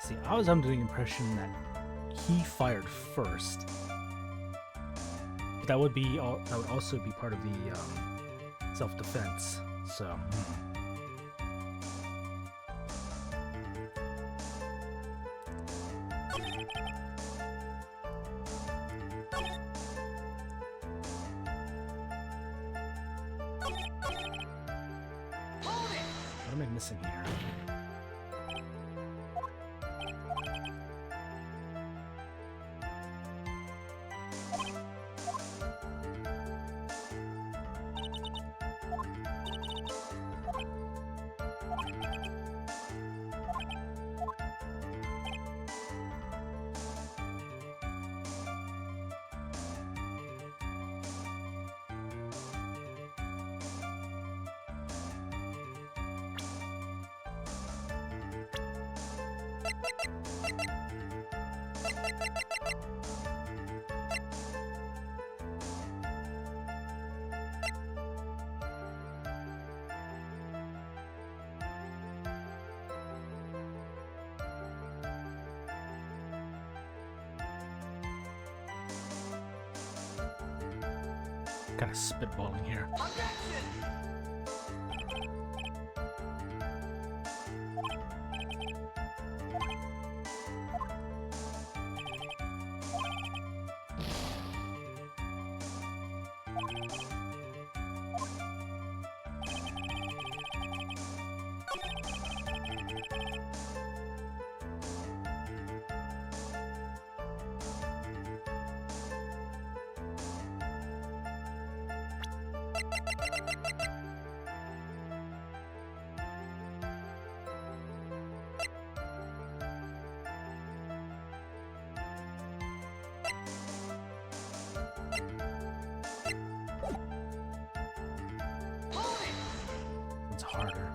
See, I was under the impression that he fired first. But that would also be part of the self-defense. So. What am I missing here? Kind of spitballing here. It's harder.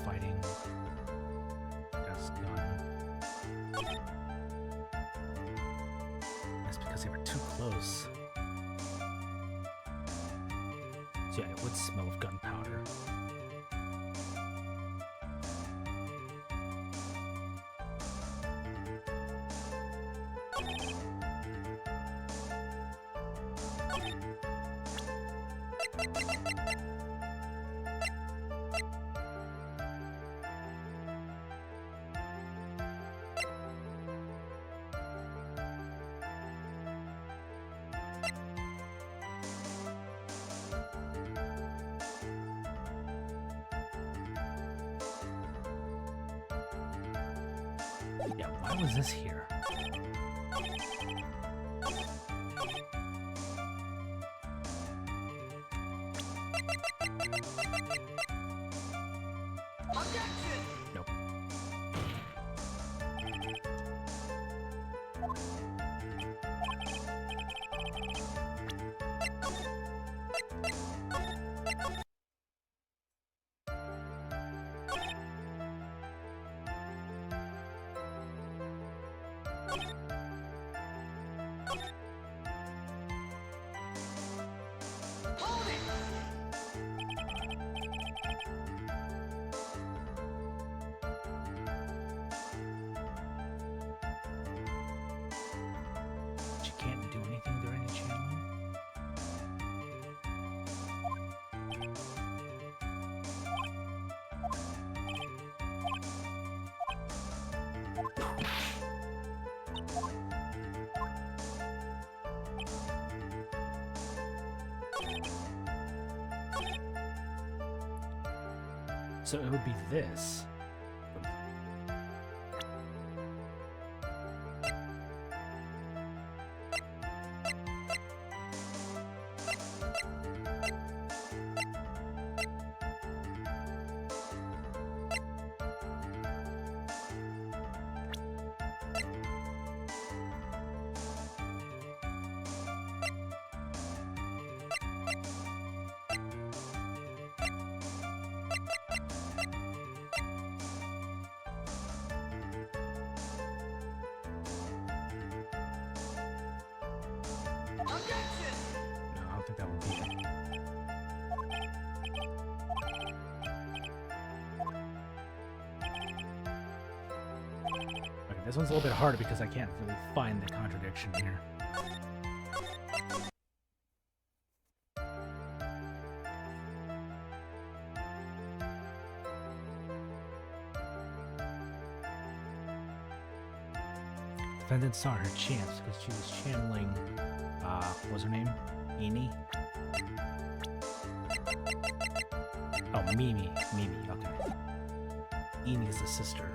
Fighting this gun. That's because they were too close. So yeah, it would smell of gunpowder. Yeah, why was this here? Nope. So it would be this. No, I don't think that would be it. Okay, this one's a little bit harder because I can't really find the contradiction here. Defendant saw her chance because she was channeling, what was her name? Eni? Oh, Mimi. Mimi, okay. Eni is the sister.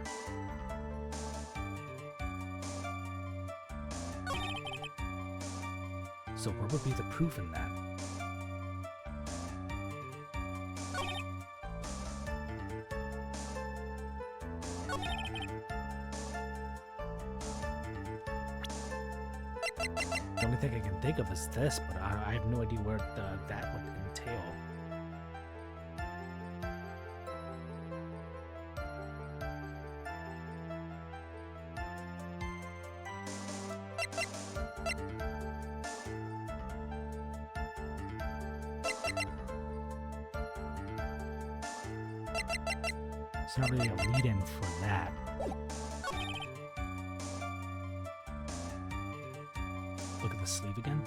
So what would be the proof in that? The only thing I can think of is this, but I have no idea where that would entail. It's not really a lead-in for that. Look at the sleeve again.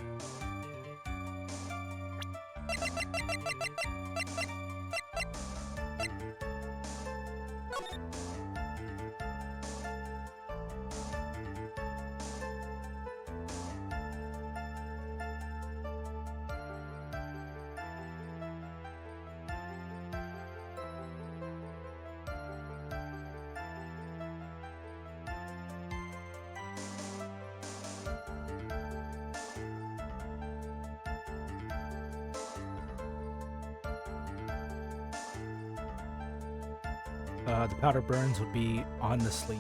The powder burns would be on the sleeve,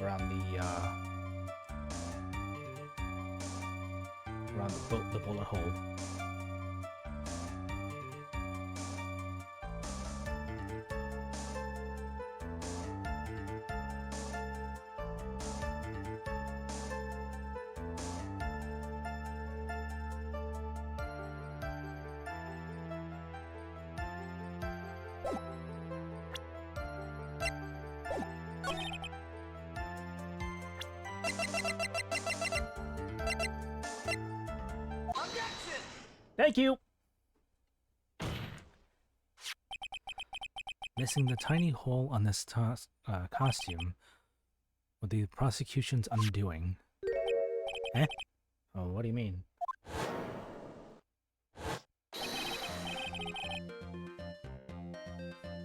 or on the bullet hole. Thank you! Missing the tiny hole on this costume with the prosecution's undoing. Eh? Oh, what do you mean?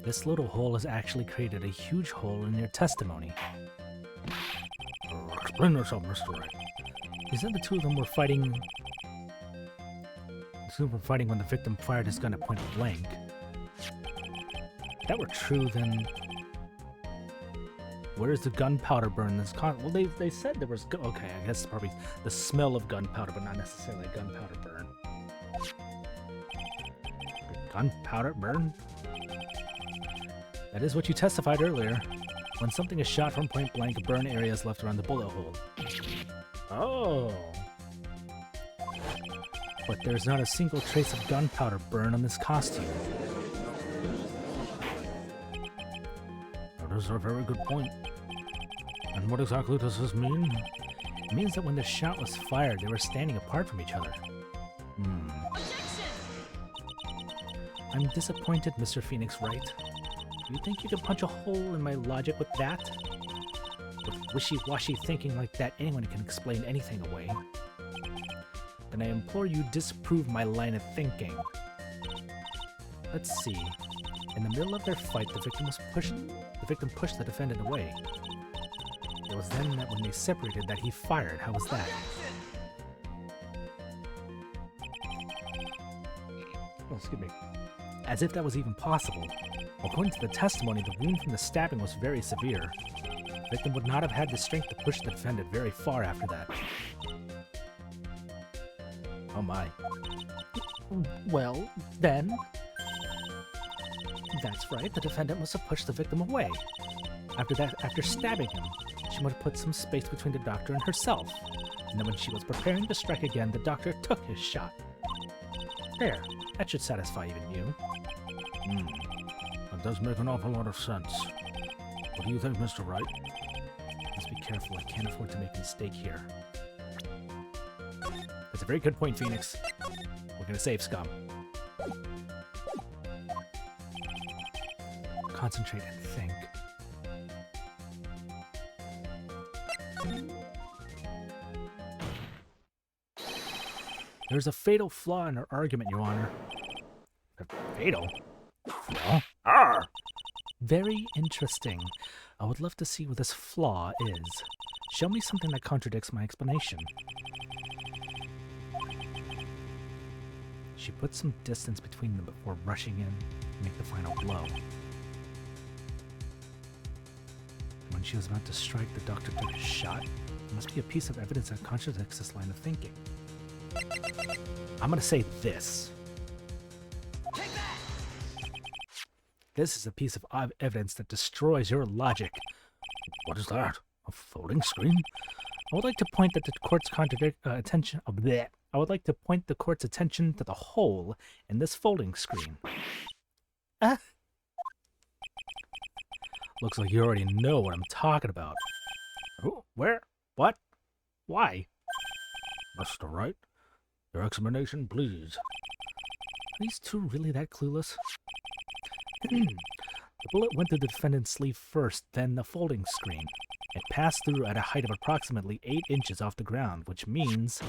This little hole has actually created a huge hole in your testimony. Explain yourself, Mr. Wright. You said the two of them were fighting... when the victim fired his gun at point blank. If that were true, then... where's the gunpowder burn in this well, they said there was... okay, I guess probably the smell of gunpowder, but not necessarily a gunpowder burn. Gunpowder burn? That is what you testified earlier. When something is shot from point blank, a burn area is left around the bullet hole. Oh. But there's not a single trace of gunpowder burn on this costume. That is a very good point. And what exactly does this mean? It means that when the shot was fired, they were standing apart from each other. I'm disappointed, Mr. Phoenix Wright. You think you can punch a hole in my logic with that? With wishy-washy thinking like that, anyone can explain anything away. Then I implore you disprove my line of thinking. Let's see. In the middle of their fight, the victim pushed the defendant away. It was then that when they separated that he fired. How was that? Oh, excuse me. As if that was even possible. According to the testimony, the wound from the stabbing was very severe. The victim would not have had the strength to push the defendant very far after that. Oh my. Well, then... That's right, the defendant must have pushed the victim away. After stabbing him, she must have put some space between the doctor and herself. And then when she was preparing to strike again, the doctor took his shot. There, that should satisfy even you. That does make an awful lot of sense. What do you think, Mr. Wright? Must be careful, I can't afford to make a mistake here. That's a very good point, Phoenix. We're gonna save Scum. Concentrate and think. There's a fatal flaw in her argument, Your Honor. Fatal? Flaw? Arr! Very interesting. I would love to see what this flaw is. Show me something that contradicts my explanation. She put some distance between them before rushing in to make the final blow. When she was about to strike, the doctor took a shot. There must be a piece of evidence that contradicts this line of thinking. I'm gonna say this. Take that! This is a piece of evidence that destroys your logic. What is that? A folding screen? I would like to point that the court's attention. I would like to point the court's attention to the hole in this folding screen. Looks like you already know what I'm talking about. Oh, where? What? Why? Mr. Wright, your explanation, please. Are these two really that clueless? The bullet went through the defendant's sleeve first, then the folding screen. It passed through at a height of approximately 8 inches off the ground, which means...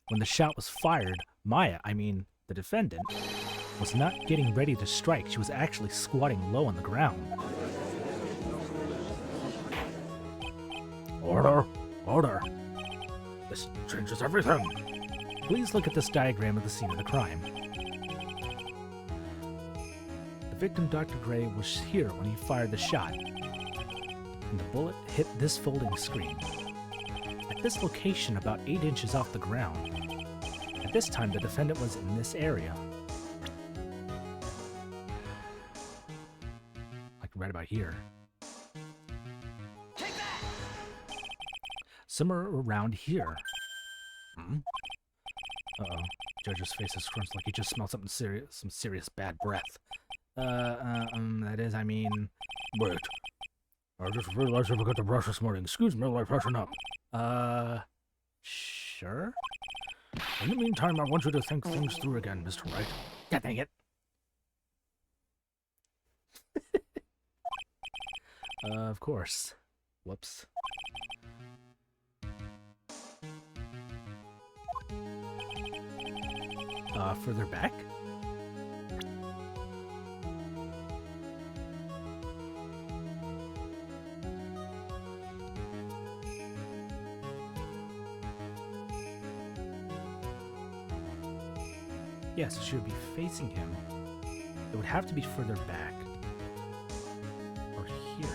When the shot was fired, Maya, the defendant, was not getting ready to strike. She was actually squatting low on the ground. Order! Order! This changes everything! Please look at this diagram of the scene of the crime. The victim, Dr. Gray, was here when he fired the shot, and the bullet hit this folding screen. At this location, about 8 inches off the ground. At this time, the defendant was in this area. Like right about here. Take that! Somewhere around here. Uh-oh. Judge's face is scrunched like he just smelled something serious, some serious bad breath. That is, Wait. I just realized I forgot to brush this morning. Excuse me while I freshen up. Sure? In the meantime, I want you to think things through again, Mr. Wright. God dang it. Of course. Whoops. Further back? Yes, it should be facing him. It would have to be further back. Or here.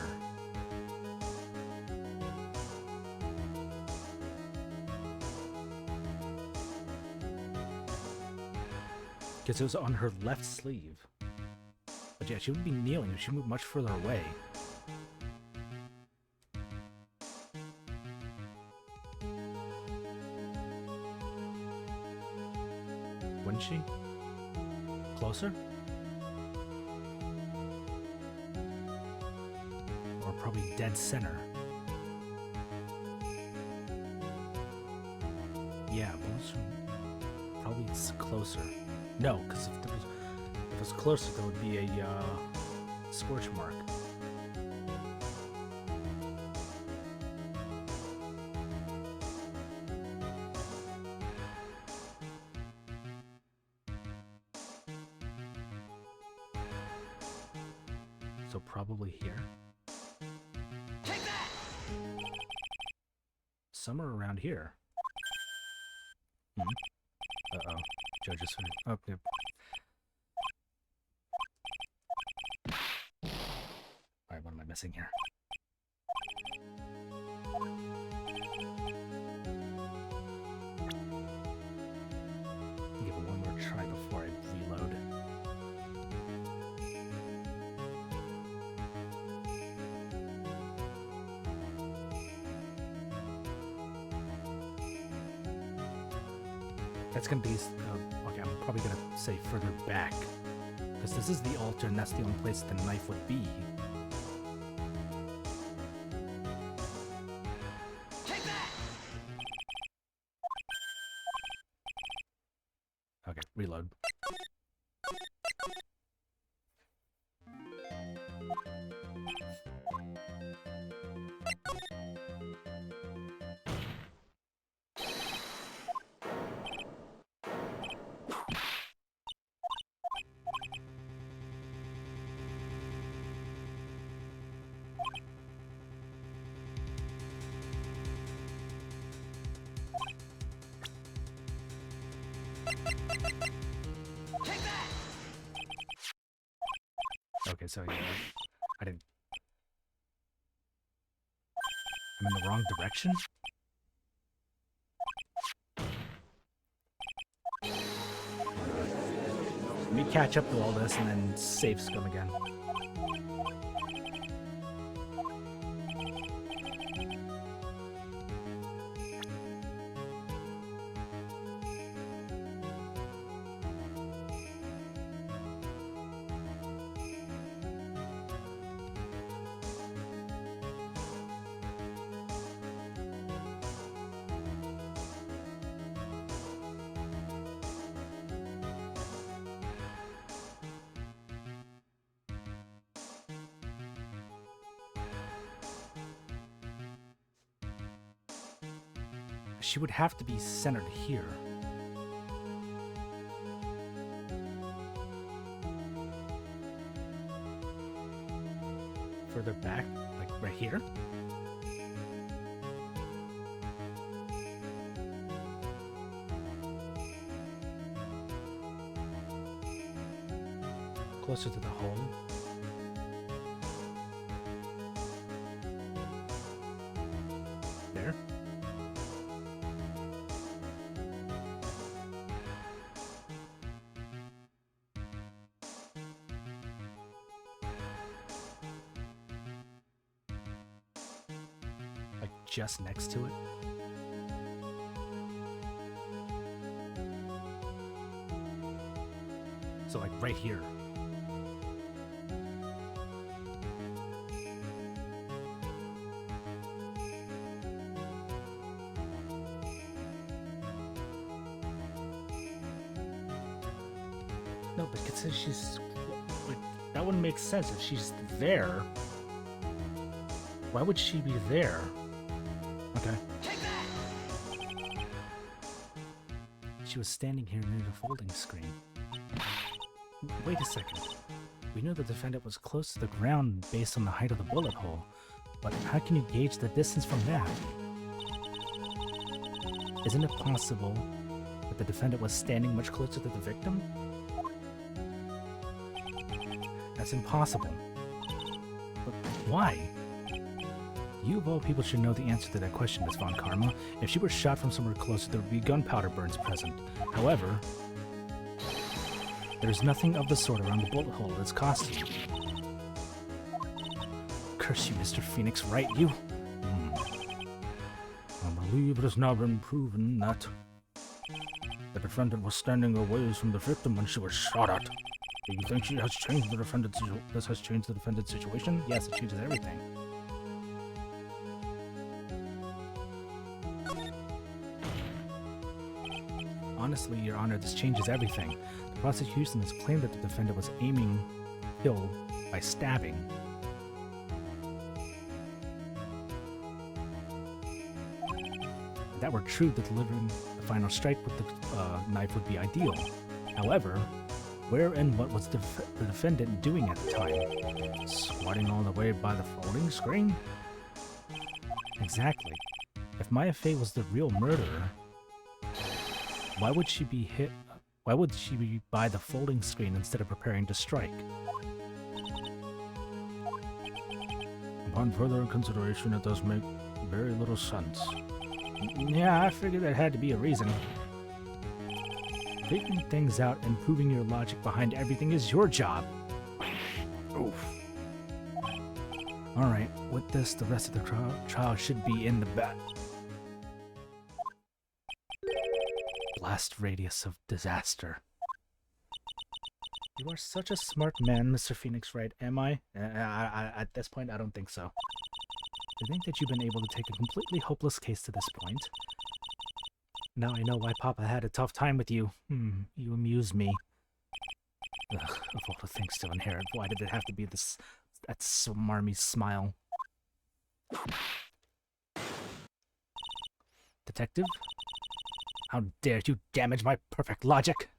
Because it was on her left sleeve. But yeah, she wouldn't be kneeling. She moved much further away. Wouldn't she? Closer? Or probably dead center. Yeah, probably it's closer. No, because if it was closer, there would be a scorch mark. So probably here. Take that! Somewhere around here. Uh-oh. Joe just... Oh, yep. Alright, what am I missing here? Give it one more try before I reload. That's gonna be... okay, I'm probably gonna say further back. Because this is the altar and that's the only place the knife would be. Take that! Okay, reload. Take that! Okay, so yeah, I didn't... I'm in the wrong direction? Let me catch up to all this and then save scum again. She would have to be centered here. Further back, like right here? Closer to the hole. There. Like just next to it. So like right here. No, but it says she's... Like, that wouldn't make sense if she's there. Why would she be there? Okay. Take that! She was standing here near the folding screen. Wait a second. We know the defendant was close to the ground based on the height of the bullet hole, but how can you gauge the distance from that? Isn't it possible that the defendant was standing much closer to the victim? That's impossible. But why? You of all people should know the answer to that question, Miss Von Karma. If she were shot from somewhere closer, there would be gunpowder burns present. However, there's nothing of the sort around the bullet hole that's costume. Curse you, Mr. Phoenix, right, you? I believe it has now been proven that the defendant was standing a ways from the victim when she was shot at. Do you think she has changed the defendant's This has changed the defendant's situation? Yes, it changes everything. Honestly, Your Honor, this changes everything. The prosecution has claimed that the defendant was aiming kill by stabbing. If that were true, that delivering the final strike with the knife would be ideal. However, Where and what was the defendant doing at the time? Squatting all the way by the folding screen? Exactly. If Maya Fey was the real murderer, why would she be hit? Why would she be by the folding screen instead of preparing to strike? Upon further consideration, it does make very little sense. Yeah, I figured there had to be a reason. Figuring things out and proving your logic behind everything is your job. Oof. Alright, with this, the rest of the trial should be in the back. Blast radius of disaster. You are such a smart man, Mr. Phoenix Wright, am I? At this point, I don't think so. I think that you've been able to take a completely hopeless case to this point. Now I know why Papa had a tough time with you. You amuse me. Ugh, of all the things to inherit, why did it have to be this... that smarmy smile? Detective? How dare you damage my perfect logic?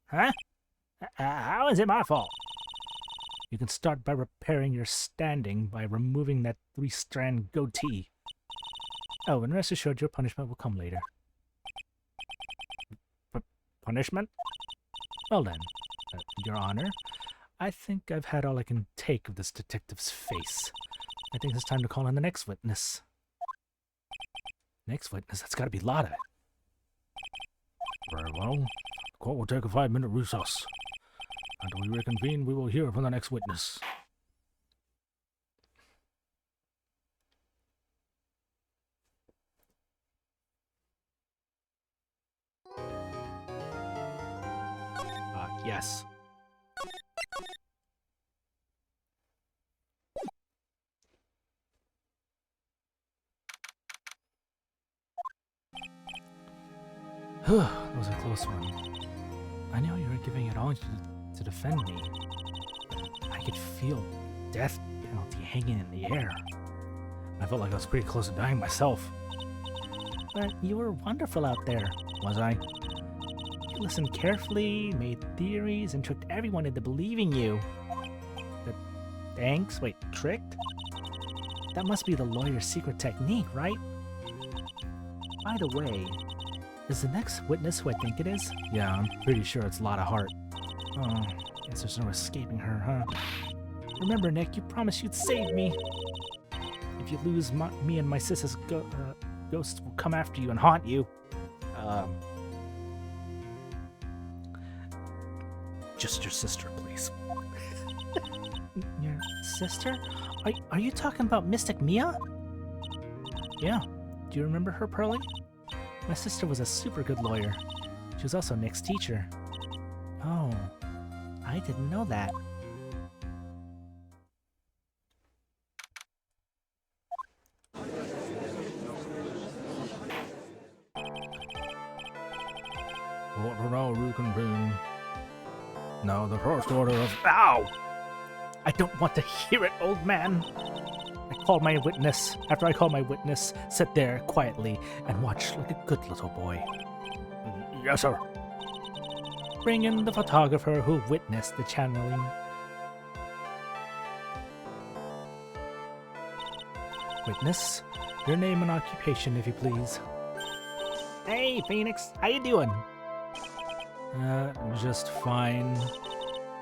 Huh? How is it my fault? You can start by repairing your standing by removing that 3-strand goatee. Oh, and rest assured your punishment will come later. Punishment? Well then, Your Honor, I think I've had all I can take of this detective's face. I think it's time to call in the next witness. Next witness? That's gotta be Lotta. Very well. The court will take a 5-minute recess. Until we reconvene, we will hear from the next witness. Yes. That was a close one. I know you were giving it all to defend me. I could feel death penalty hanging in the air. I felt like I was pretty close to dying myself. But you were wonderful out there, was I? You listened carefully, made theories, and tricked everyone into believing you. But thanks? Wait, tricked? That must be the lawyer's secret technique, right? By the way, is the next witness who I think it is? Yeah, I'm pretty sure it's Lotta Hart. Oh, guess there's no escaping her, huh? Remember, Nick, you promised you'd save me. If you lose, me and my sister's ghosts will come after you and haunt you. Just your sister, please. Your sister? Are you talking about Mystic Mia? Yeah. Do you remember her, Pearly? My sister was a super good lawyer. She was also Nick's teacher. Oh, I didn't know that. Court will now reconvene. Now the first order of... Ow! I don't want to hear it, old man. After I call my witness, sit there quietly and watch like a good little boy. Yes, sir. Bring in the photographer who witnessed the channeling. Witness, your name and occupation, if you please. Hey, Phoenix, how you doing? Just fine.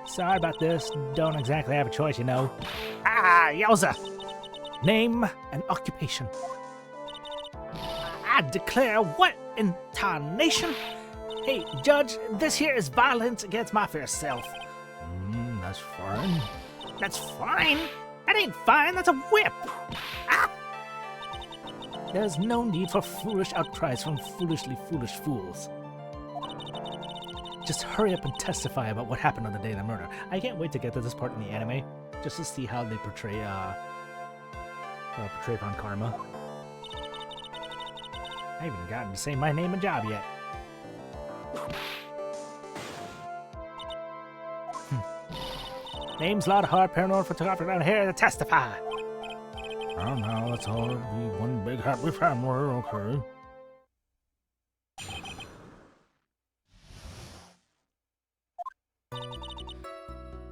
Sorry about this. Don't exactly have a choice, you know. Ah, yowza! Name and occupation. I declare what in tarnation? Hey, Judge, this here is violence against my fair self. That's fine. That's fine? That ain't fine, that's a whip! Ah! There's no need for foolish outcries from foolishly foolish fools. Just hurry up and testify about what happened on the day of the murder. I can't wait to get to this part in the anime, just to see how they portray Von Karma. I haven't gotten to say my name and job yet. Name's Lotta Hart, paranormal photographer down here to testify. Oh, now let's all be one big happy family, okay?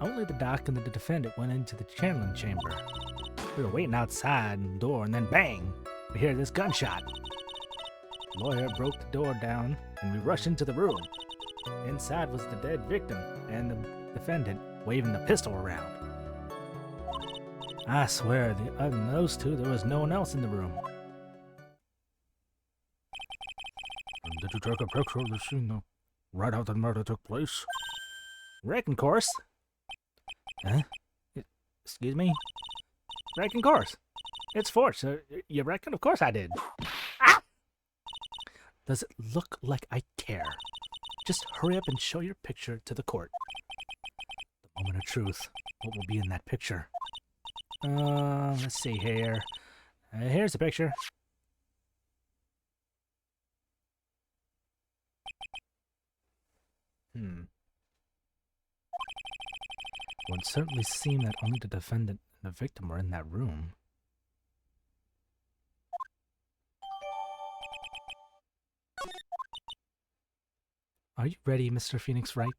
Only the doc and the defendant went into the channeling chamber. We were waiting outside the door, and then bang! We hear this gunshot. The lawyer broke the door down, and we rushed into the room. Inside was the dead victim and the defendant waving the pistol around. I swear, other than those two, there was no one else in the room. And did you take a picture of the scene right after the murder took place? Reckon course. Huh? Excuse me? Reckon course. It's forced. You reckon? Of course I did. Ah! Does it look like I care? Just hurry up and show your picture to the court. The moment of truth. What will be in that picture? Let's see here. Here's the picture. It would certainly seem that only the defendant and the victim were in that room. Are you ready, Mr. Phoenix Wright?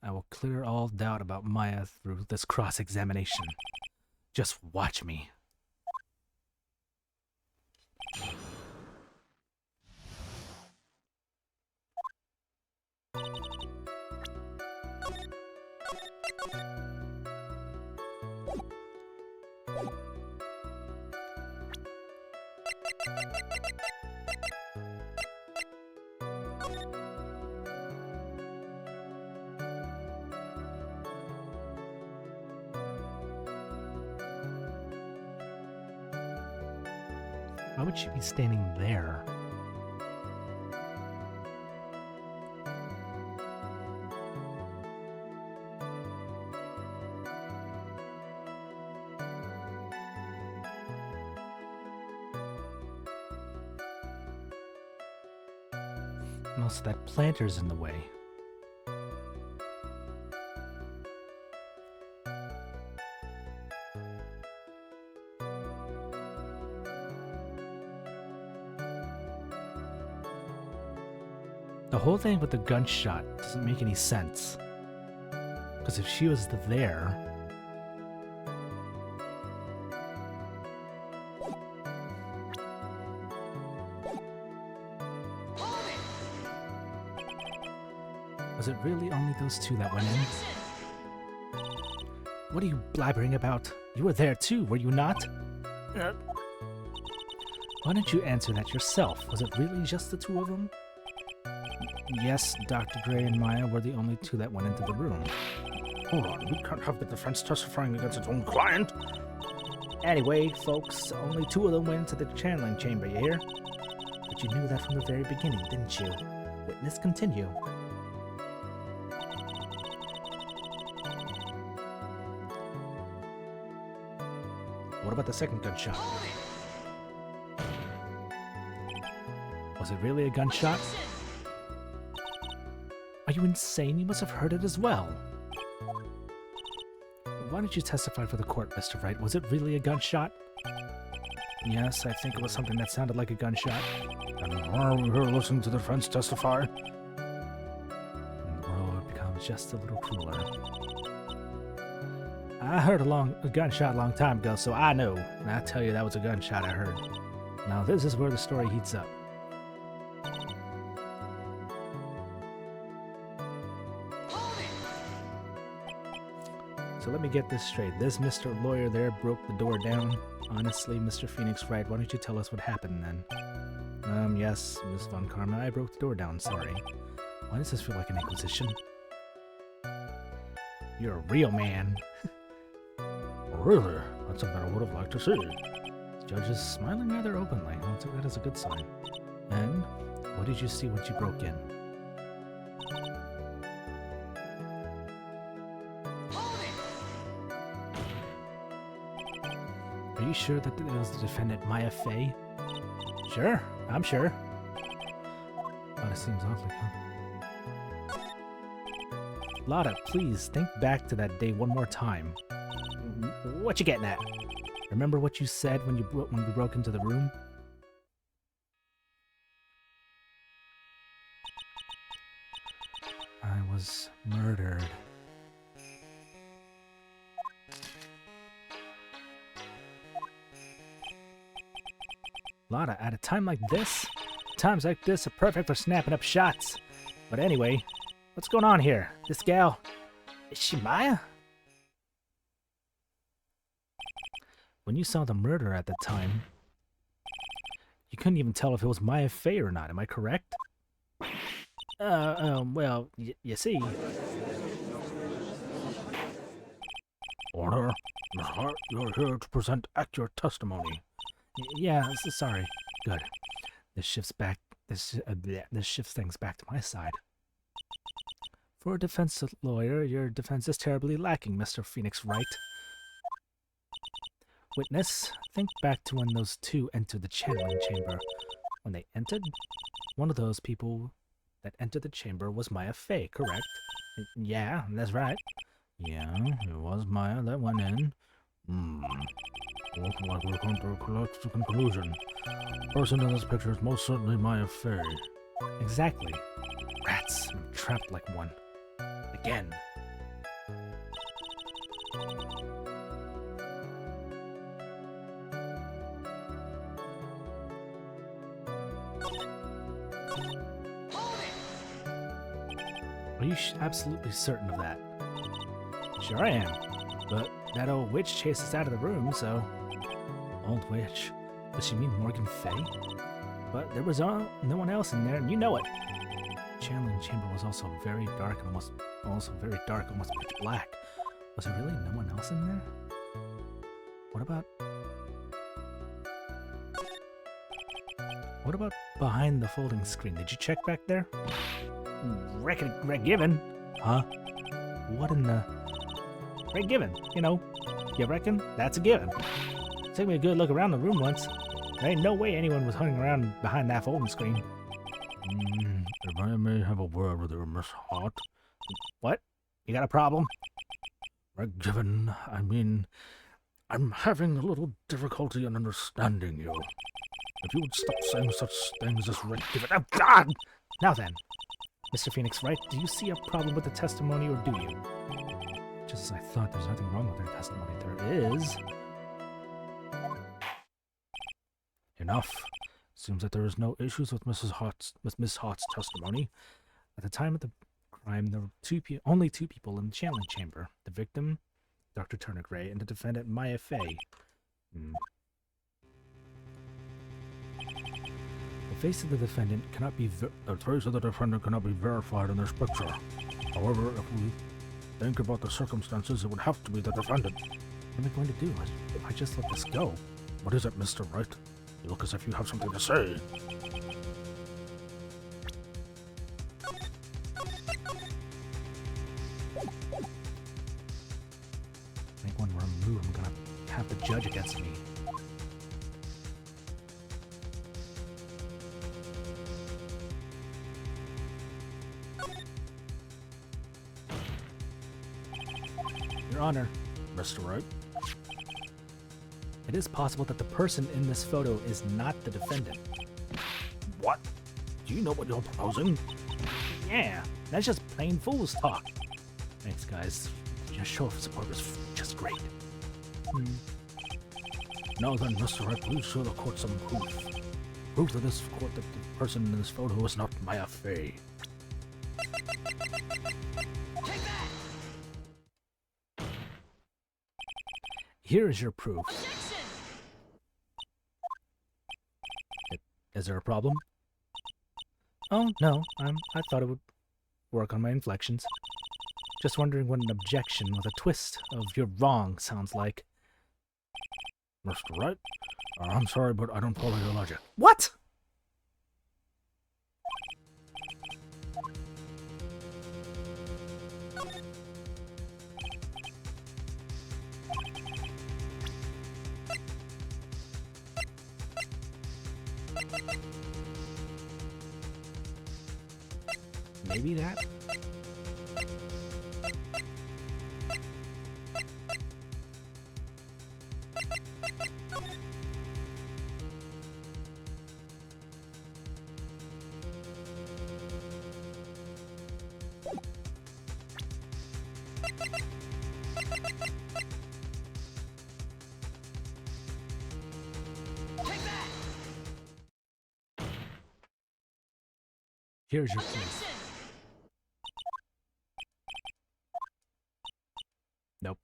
I will clear all doubt about Maya through this cross-examination. Just watch me. Why would she be standing there? Also, that planter's in the way. The whole thing with the gunshot doesn't make any sense. Because if she was there... Was it really only those two that went in? What are you blabbering about? You were there too, were you not? Why don't you answer that yourself? Was it really just the two of them? Yes, Dr. Gray and Maya were the only two that went into the room. Hold on, we can't have the defense testifying against its own client. Anyway, folks, only two of them went into the channeling chamber, you hear? But you knew that from the very beginning, didn't you? Witness continue. What about the second gunshot? Was it really a gunshot? Are you insane? You must have heard it as well. Why did you testify for the court, Mr. Wright? Was it really a gunshot? Yes, I think it was something that sounded like a gunshot. And why are we here listening to the defense testify? And the world becomes just a little crueler. I heard a gunshot a long time ago, so I know. And I tell you, that was a gunshot I heard. Now this is where the story heats up. So let me get this straight. This Mr. Lawyer there broke the door down. Honestly, Mr. Phoenix Wright, why don't you tell us what happened then? Yes, Miss Von Karma, I broke the door down, sorry. Why does this feel like an inquisition? You're a real man. Really? That's something I would have liked to see. The judge is smiling rather openly. I'll take that as a good sign. And what did you see when you broke in? Are you sure that it was the defendant Maya Fey? Sure, I'm sure. But it seems awfully common. Lotta, please think back to that day one more time. What you getting at? Remember what you said when we broke into the room? I was murdered. Lotta, at a time like this? Times like this are perfect for snapping up shots. But anyway, what's going on here? This gal, is she Maya? When you saw the murder at the time, you couldn't even tell if it was Maya Fey or not, am I correct? Well, you see. Order. Miss Hart, you're here to present accurate testimony. Yeah, sorry. Good. This shifts back. This shifts things back to my side. For a defense lawyer, your defense is terribly lacking, Mr. Phoenix Wright. Witness, think back to when those two entered the channeling chamber. When they entered, one of those people that entered the chamber was Maya Fey, correct? Yeah, that's right. Yeah, it was Maya that went in. Looks like we're coming to a collective conclusion. The person in this picture is most certainly Maya Fey. Exactly. Rats, I'm trapped like one. Again. Are you absolutely certain of that? Sure I am. But that old witch chased us out of the room, so... Old witch? Does she mean Morgan Fey? But there was no one else in there, and you know it. The channeling chamber was also very dark and almost pitch black. Was there really no one else in there? What about behind the folding screen? Did you check back there? Given. Huh? What in the... given. You know, you reckon? That's a given. Took me a good look around the room once. There ain't no way anyone was hanging around behind that folding screen. If I may have a word with you, Miss Hart. What? You got a problem? Given, I mean, I'm having a little difficulty in understanding you. If you would stop saying such things as Given... Oh, God! Now then, Mr. Phoenix Wright, do you see a problem with the testimony, or do you? Just as I thought, there's nothing wrong with their testimony. There is. Enough. Seems that there is no issues with Miss Hart's testimony. At the time of the crime, there were only two people in the channeling chamber. The victim, Dr. Turner Gray, and the defendant, Maya Fey. The face of the defendant cannot be verified in this picture. However, if we think about the circumstances, it would have to be the defendant. What am I going to do? I just let this go. What is it, Mr. Wright? You look as if you have something to say. Make one wrong move, I'm gonna have the judge against me. Your Honor. Mr. Wright? It is possible that the person in this photo is not the defendant. What? Do you know what you're proposing? Yeah, that's just plain fool's talk. Thanks, guys. Your show of support was just great. Now then, Mr. Wright, please show the court some proof. Proof to this court that the person in this photo is not Maya Fey. Take that! Here is your proof. Objection! Is there a problem? Oh, no. I thought it would work on my inflections. Just wondering what an objection with a twist of "you're wrong" sounds like. Mr. Wright, I'm sorry, but I don't follow your logic. What? Maybe that? Take that! Here's your proof. Objection! Nope.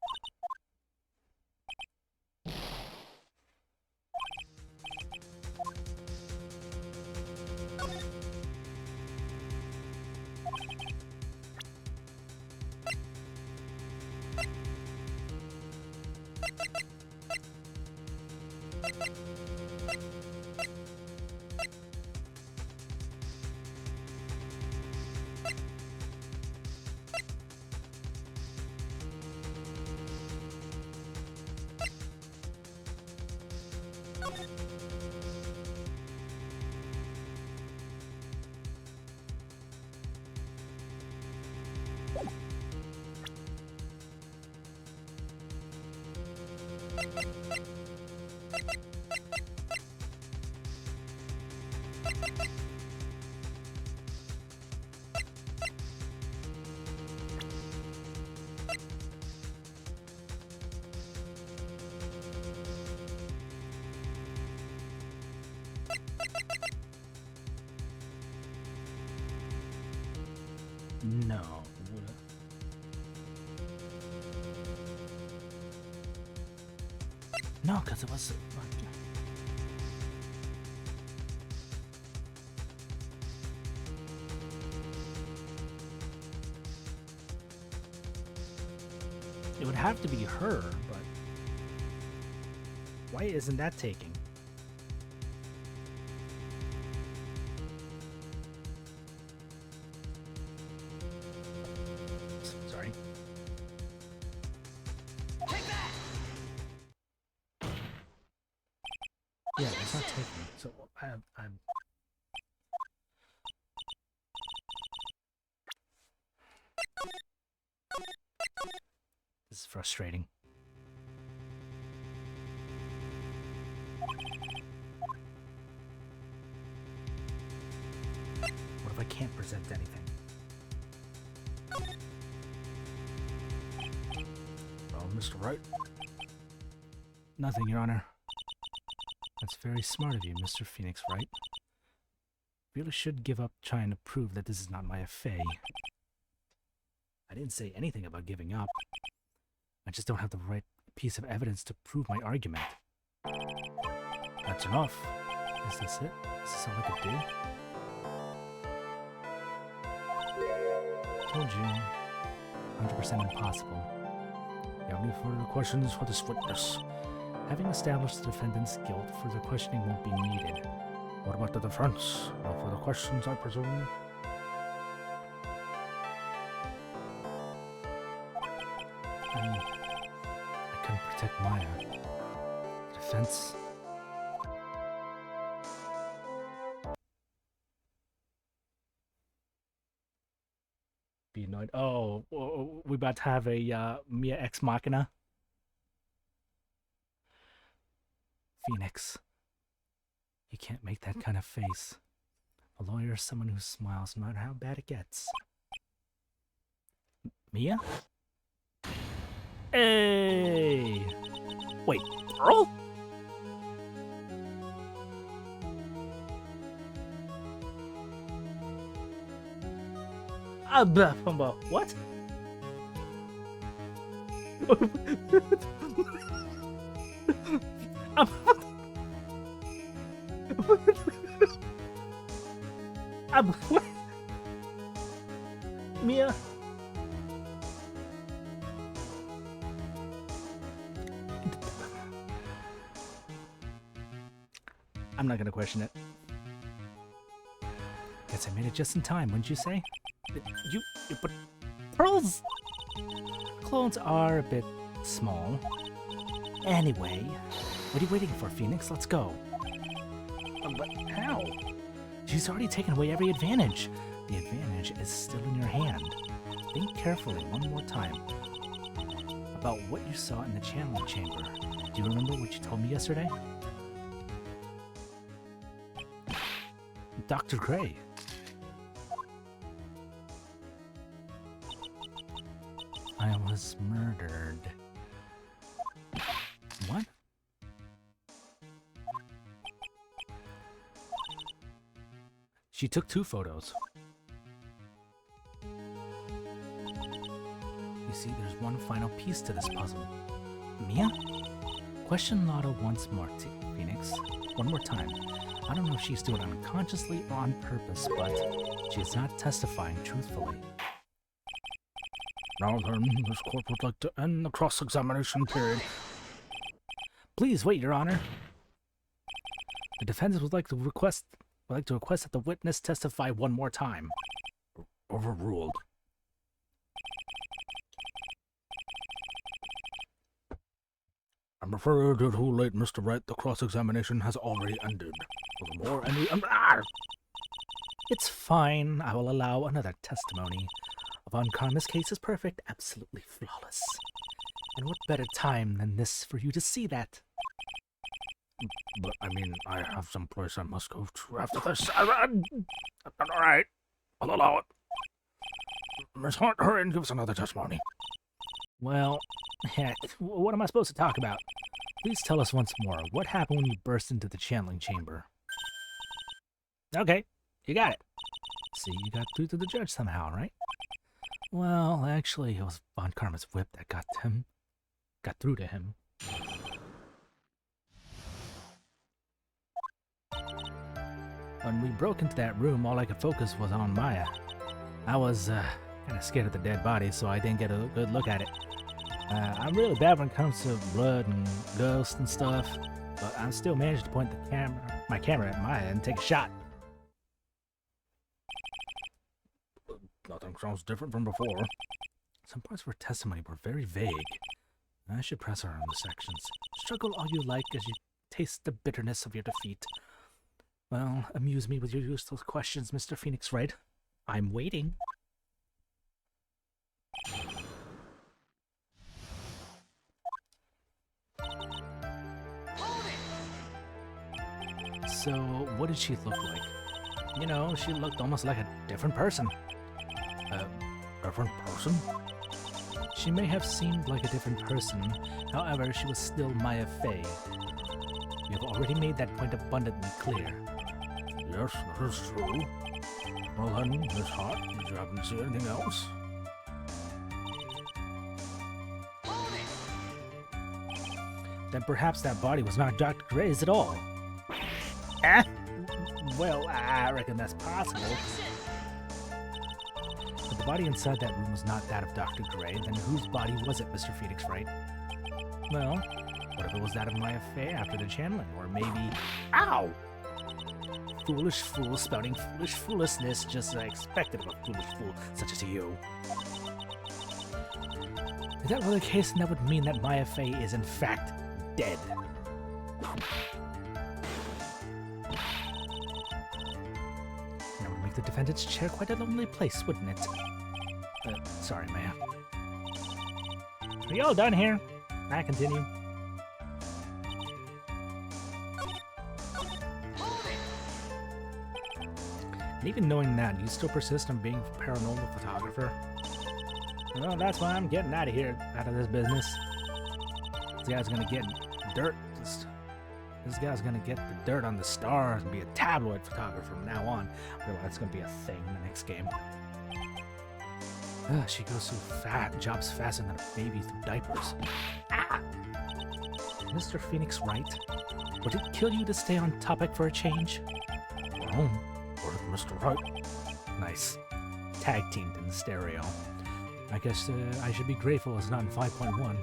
No. No, because it was. It would have to be her, but why isn't that taking? Sorry. Take that! Yeah, it's not taking. So I'm. This is frustrating. What if I can't present anything? Well, Mr. Wright, Nothing, Your Honor. That's very smart of you, Mr. Phoenix Wright. Really should give up trying to prove that this is not my affair. I didn't say anything about giving up. I just don't have the right piece of evidence to prove my argument. that's enough. Is this it? Is this all I could do? Told you. 100% impossible. You have any further questions for this witness? Having established the defendant's guilt, further questioning won't be needed. What about the defense? No further questions, I presume? I couldn't protect Maya. The defense. Be annoyed. Oh, we about to have a Mia ex machina. Phoenix, you can't make that kind of face. A lawyer is someone who smiles no matter how bad it gets. Mia? Hey! Wait, Earl? What? What? Mia? I'm not gonna question it. Guess I made it just in time, wouldn't you say? But Pearl's clones are a bit small. Anyway, what are you waiting for, Phoenix? Let's go. But how? She's already taken away every advantage. The advantage is still in your hand. Think carefully one more time about what you saw in the channeling chamber. Do you remember what you told me yesterday? Dr. Gray. I was murdered. What? She took 2 photos. You see, there's one final piece to this puzzle. Mia? Question Lotta once more, Phoenix. One more time. I don't know if she's doing it unconsciously or on purpose, but she is not testifying truthfully. Now then, this court would like to end the cross-examination period. Please wait, Your Honor. The defendant would like to request that the witness testify one more time. Overruled. I'm afraid you're too late, Mr. Wright. The cross-examination has already ended. Furthermore, It's fine. I will allow another testimony. Von Karma's case is perfect, absolutely flawless. And what better time than this for you to see that? But, I mean, I have some place I must go to after this. All right, I'll allow it. Miss Hart, hurry and give us another testimony. Well, heck, what am I supposed to talk about? Please tell us once more. What happened when you burst into the channeling chamber? Okay, you got it. See, you got through to the judge somehow, right? Well, actually, it was Von Karma's whip that got through to him. When we broke into that room, all I could focus was on Maya. I was kind of scared of the dead body, so I didn't get a good look at it. I'm really bad when it comes to blood and ghosts and stuff, but I still managed to point my camera at Maya and take a shot. Nothing sounds different from before. Some parts of her testimony were very vague. I should press her on the sections. Struggle all you like as you taste the bitterness of your defeat. Well, amuse me with your useless questions, Mr. Phoenix Wright. I'm waiting. So, what did she look like? You know, she looked almost like a different person. Different person? She may have seemed like a different person, however, she was still Maya Fey. You have already made that point abundantly clear. Yes, that is true. Well then, Miss Hart, did you happen to see anything else? Then perhaps that body was not Dr. Gray's at all. Eh? Well, I reckon that's possible. If the body inside that room was not that of Dr. Gray, then whose body was it, Mr. Phoenix Wright? Well, what if it was that of Maya Fey after the channeling? Or maybe... Ow! Foolish fool spouting foolish foolishness just as I expected of a foolish fool such as you. If that were the case, then that would mean that Maya Fey is in fact dead. That would make the defendant's chair quite a lonely place, wouldn't it? Sorry, Maya. Are you all done here? I continue. And even knowing that, you still persist on being a paranormal photographer? Well, that's why I'm getting out of here, out of this business. This guy's gonna get dirt. This guy's gonna get the dirt on the stars and be a tabloid photographer from now on. Well, that's gonna be a thing in the next game. She goes so fat, jobs faster than a baby through diapers. Ah! Mr. Phoenix Wright, would it kill you to stay on topic for a change? Well, what if Mr. Wright? Nice. Tag teamed in the stereo. I guess I should be grateful it's not in 5.1.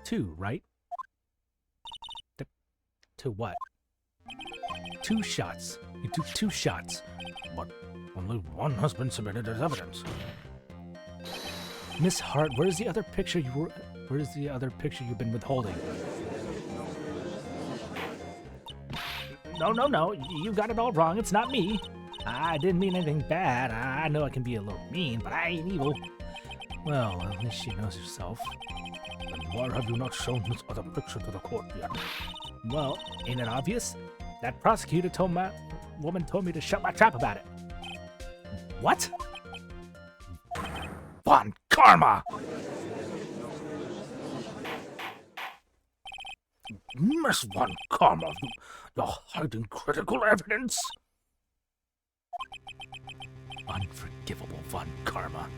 Two, right? To what? 2 shots. You took 2 shots. But only one has been submitted as evidence. Miss Hart, where's the other picture you've been withholding? No, you got it all wrong. It's not me. I didn't mean anything bad. I know I can be a little mean, but I ain't evil. Well, at least she knows herself. Then why have you not shown this other picture to the court yet? Well, ain't it obvious? That prosecutor told me to shut my trap about it. What? Von Karma! Miss Von Karma, you're hiding critical evidence? Unforgivable Von Karma.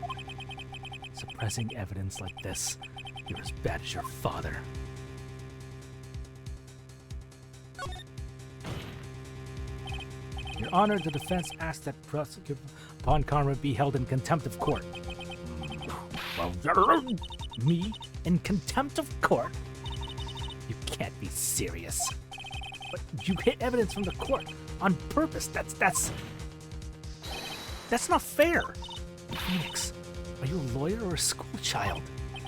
Suppressing evidence like this, you're as bad as your father. Your Honor, the defense asks that prosecutor Von Karma be held in contempt of court. Me? In contempt of court? You can't be serious. But you hid evidence from the court on purpose. That's not fair. Phoenix, are you a lawyer or a school child?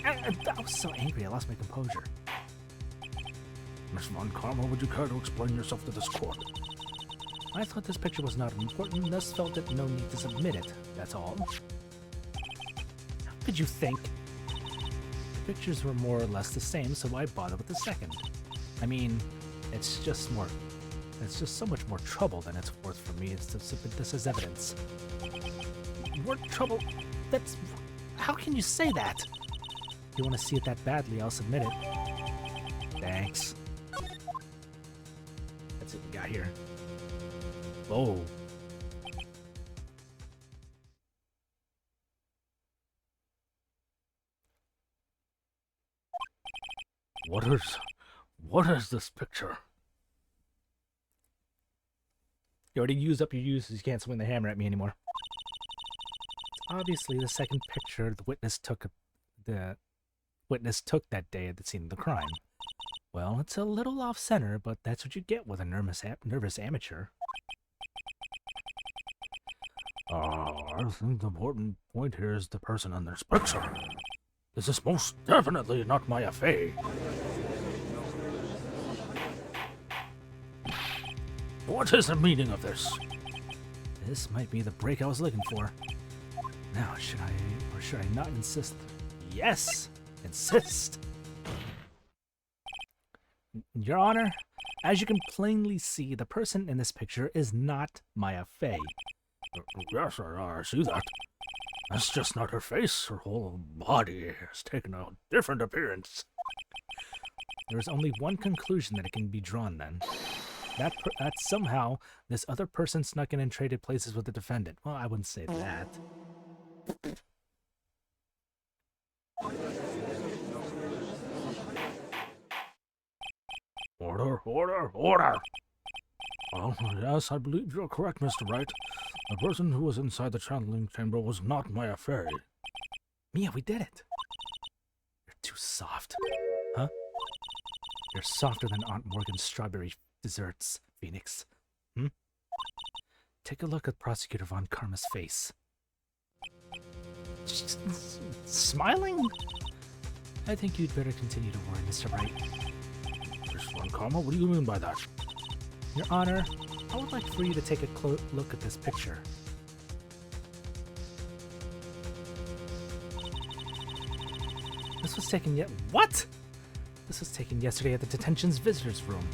I was so angry I lost my composure. Miss Von Karma, would you care to explain yourself to this court? I thought this picture was not important, thus felt it no need to submit it. That's all. How could you think? The pictures were more or less the same, so why bother with the second? I mean, it's just so much more trouble than it's worth for me to submit this as evidence. More trouble? How can you say that? If you want to see it that badly, I'll submit it. Thanks. That's it we got here. Oh. What is this picture? You already used up your uses. You can't swing the hammer at me anymore. Obviously, the second picture the witness took that day at the scene of the crime. Well, it's a little off-center, but that's what you get with a nervous amateur. I think the important point here is the person in this picture. This is most definitely not my affair. What is the meaning of this? This might be the break I was looking for. Now, should I not insist? Yes! Insist! Your Honor, as you can plainly see, the person in this picture is not Maya Fey. Yes, I see that. That's just not her face. Her whole body has taken a different appearance. There is only one conclusion that it can be drawn then. That somehow this other person snuck in and traded places with the defendant. Well, I wouldn't say that. Order! Well, yes, I believe you're correct, Mr. Wright. The person who was inside the channeling chamber was not Maya Fey. Mia, we did it. You're too soft. Huh? You're softer than Aunt Morgan's strawberry desserts, Phoenix. Take a look at Prosecutor Von Karma's face. She's smiling? I think you'd better continue to worry, Mr. Wright. Miss Von Karma, what do you mean by that? Your Honor, I would like for you to take a look at this picture. This was taken What? This was taken yesterday at the detention's visitors room.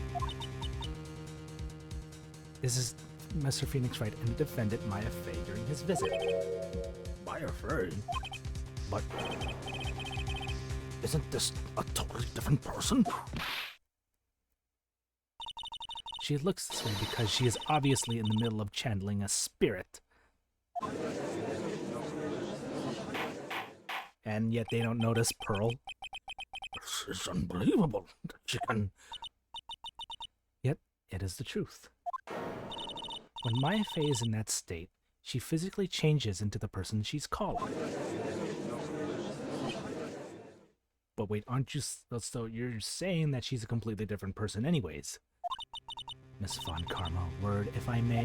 This is Mr. Phoenix Wright and the defendant Maya Fey during his visit. Maya Fey? But isn't this a totally different person? She looks this way because she is obviously in the middle of channeling a spirit. And yet they don't notice Pearl. This is unbelievable that she can... Yet, it is the truth. When Maya Fey is in that state, she physically changes into the person she's calling. But wait, aren't you... So you're saying that she's a completely different person anyways? Miss Von Karma, word if I may.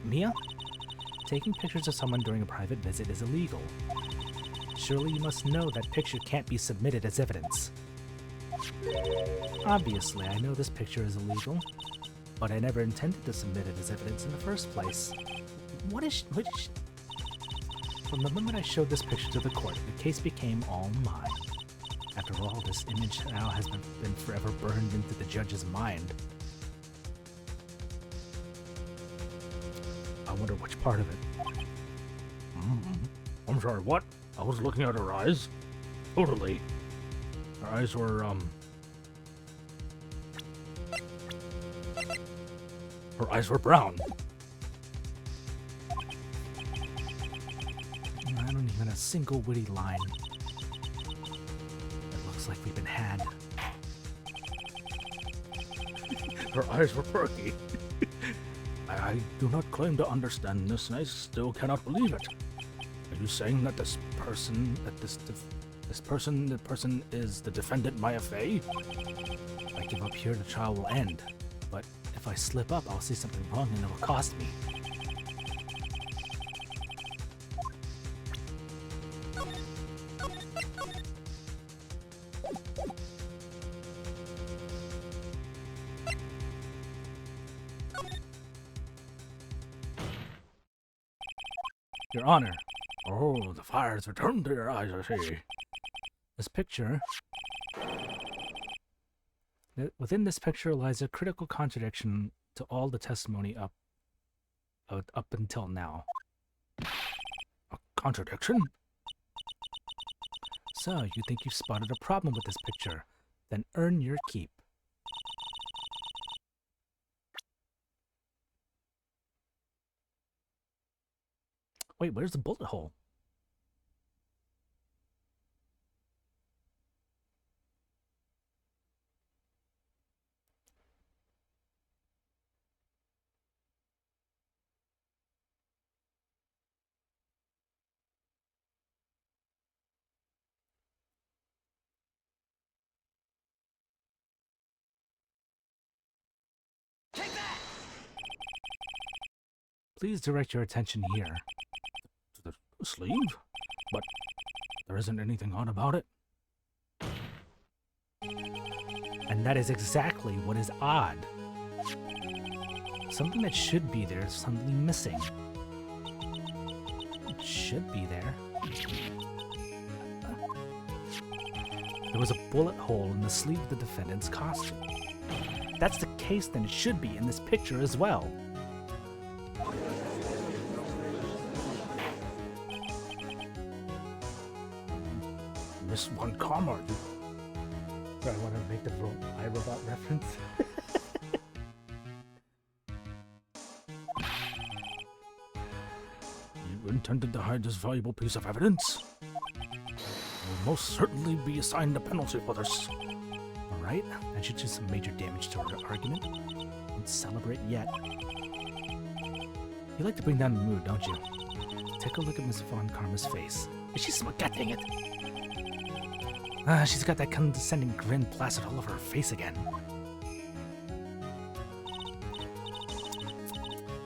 Mia? Taking pictures of someone during a private visit is illegal. Surely you must know that picture can't be submitted as evidence. Obviously, I know this picture is illegal, but I never intended to submit it as evidence in the first place. What is From the moment I showed this picture to the court, the case became all mine. After all, this image now has been forever burned into the judge's mind. I wonder which part of it. I'm sorry, what? I was looking at her eyes. Totally. Her eyes were, Her eyes were brown. even a single witty line. It looks like we've been had. Her eyes were perky. I do not claim to understand this, and I still cannot believe it. Are you saying that this person is the defendant Maya Fey? If I give up here, the trial will end. But if I slip up, I'll say something wrong and it'll cost me. Your Honor, Oh, the fire has returned to your eyes, I see. this picture... Within this picture lies a critical contradiction to all the testimony up until now. A contradiction? So, you think you've spotted a problem with this picture? Then earn your keep. Wait, where's the bullet hole? Take that! Please direct your attention here. To the sleeve? But there isn't anything odd about it. And that is exactly what is odd. Something that should be there is suddenly missing. It should be there. There was a bullet hole in the sleeve of the defendant's costume. If that's the case, then it should be in this picture as well. Miss Von Karma, Do I want to make the iRobot reference? you intended to hide this valuable piece of evidence? You will most certainly be assigned a penalty for this. Alright, that should do some major damage to our argument. Don't celebrate yet. You like to bring down the mood, don't you? Take a look at Miss Von Karma's face. Is she spaghetting it? She's got that condescending grin plastered all over her face again.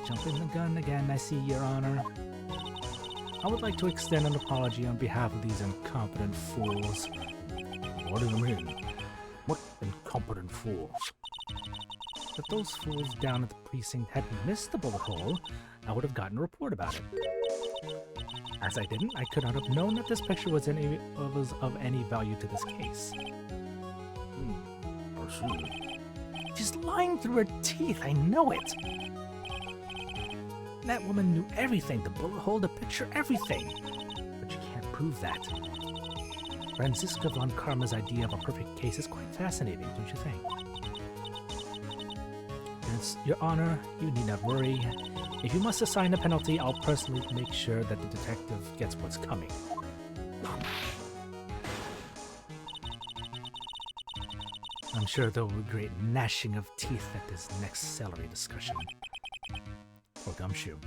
Jumping the gun again, I see, Your Honor. I would like to extend an apology on behalf of these incompetent fools. What do you mean? What incompetent fools? If those fools down at the precinct had missed the bullet hole, I would have gotten a report about it. As I didn't, I could not have known that this picture was of any value to this case. I see. She's lying through her teeth, I know it! That woman knew everything, the bullet hole, the picture, everything! But you can't prove that. Franziska von Karma's idea of a perfect case is quite fascinating, don't you think? Yes, Your Honor, you need not worry. If you must assign a penalty, I'll personally make sure that the detective gets what's coming. I'm sure there will be great gnashing of teeth at this next celery discussion. Or gumshoe.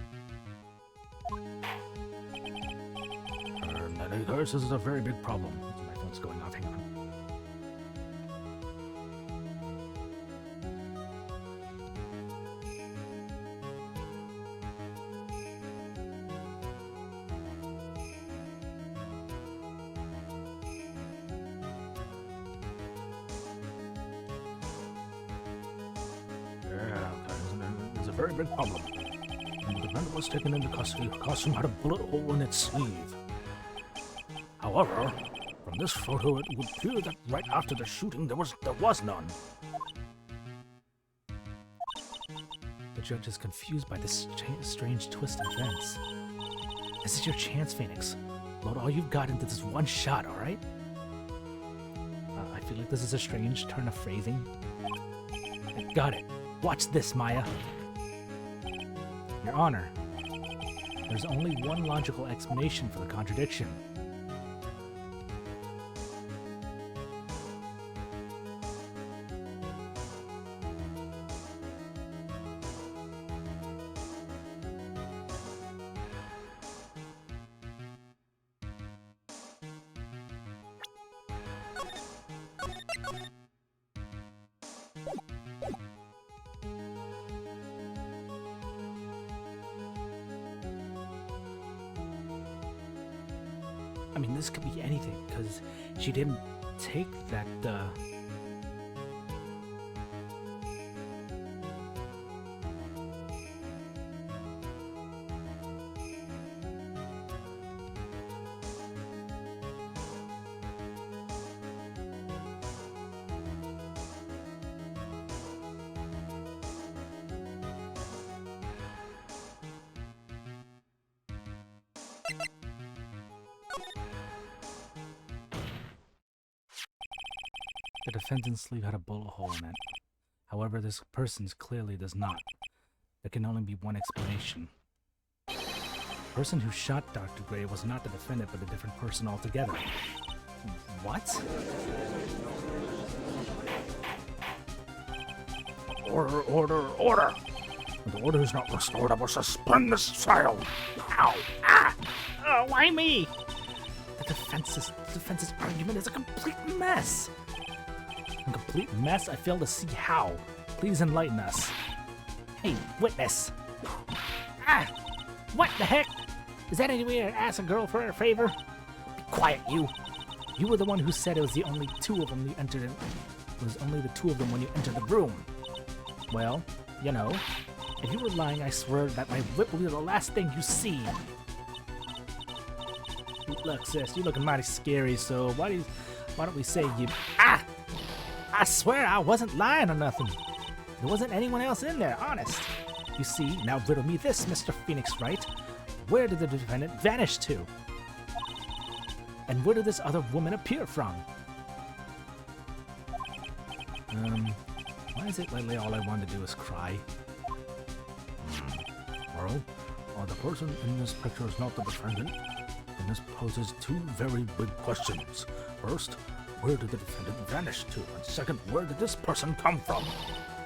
In any case, this is a very big problem. My phone's going off, hang on. Very big problem. When the defendant was taken into custody, the costume had a bullet hole in its sleeve. However, from this photo, it would appear that right after the shooting, there was none. The judge is confused by this strange twist of events. This is your chance, Phoenix. Load all you've got into this one shot, alright? I feel like this is a strange turn of phrasing. I got it. Watch this, Maya. Your Honor, There's only one logical explanation for the contradiction. I mean, this could be anything, because she didn't take that, The defendant's sleeve had a bullet hole in it. However, this person's clearly does not. There can only be one explanation. The person who shot Dr. Gray was not the defendant, but a different person altogether. What? Order, order, order! When the order is not restored, I will suspend this child! Ow! Ah! Oh, why me? The defense's argument is a complete mess. A complete mess? I fail to see how. Please enlighten us. Hey, witness. Ah! What the heck? Is that any way to ask a girl for a favor? Be quiet, you. You were the one who said it was the only two of them you entered in. It was only the two of them when you entered the room. Well, you know, if you were lying, I swear that my whip will be the last thing you see. Look, sis, you're looking mighty scary, so why don't we say you... Ah! I swear I wasn't lying or nothing. There wasn't anyone else in there, honest. You see, now riddle me this, Mr. Phoenix Wright. Where did the defendant vanish to? And where did this other woman appear from? Why is it lately all I want to do is cry? Well, the person in this picture is not the defendant, and this poses two very big questions. First, where did the defendant vanish to? And second, where did this person come from?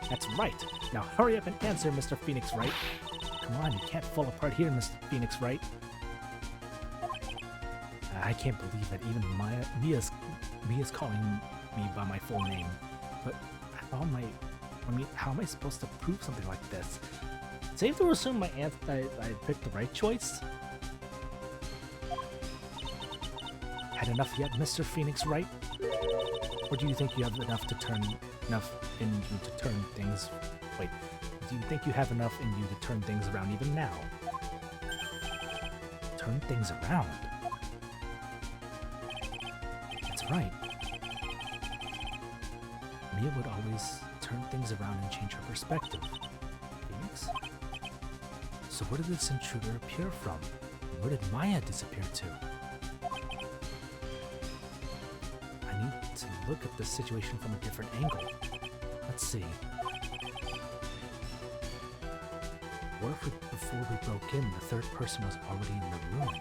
That's right. Now hurry up and answer, Mr. Phoenix Wright. Come on, you can't fall apart here, Mr. Phoenix Wright. I can't believe that even Mia's calling me by my full name. But how am I supposed to prove something like this? Safe to assume I picked the right choice? Had enough yet, Mr. Phoenix Wright? Or do you think you have enough in you to turn things... Wait, do you think you have enough in you to turn things around even now? Turn things around? That's right. Mia would always turn things around and change her perspective. Phoenix? So where did this intruder appear from? And where did Maya disappear to? I need to look at this situation from a different angle. Let's see. What if before we broke in, the third person was already in the room?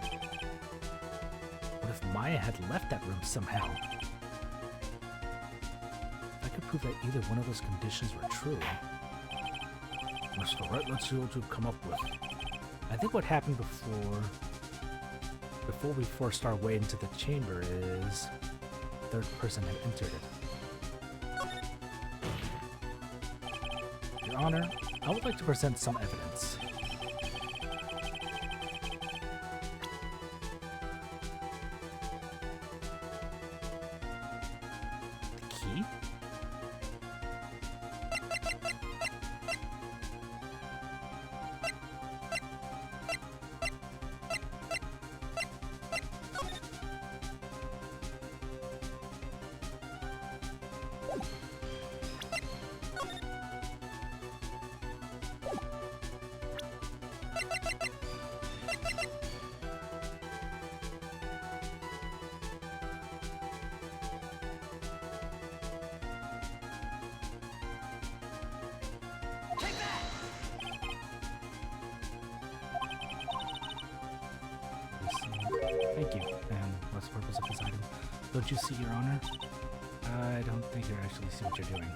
What if Maya had left that room somehow? I could prove that either one of those conditions were true. Mr. Wright, let's see what you've come up with. I think what happened before we forced our way into the chamber is the third person had entered it. Your Honor, I would like to present some evidence. The key? Thank you. And what's the purpose of this item? Don't you see, Your Honor? I don't think you actually see what you're doing.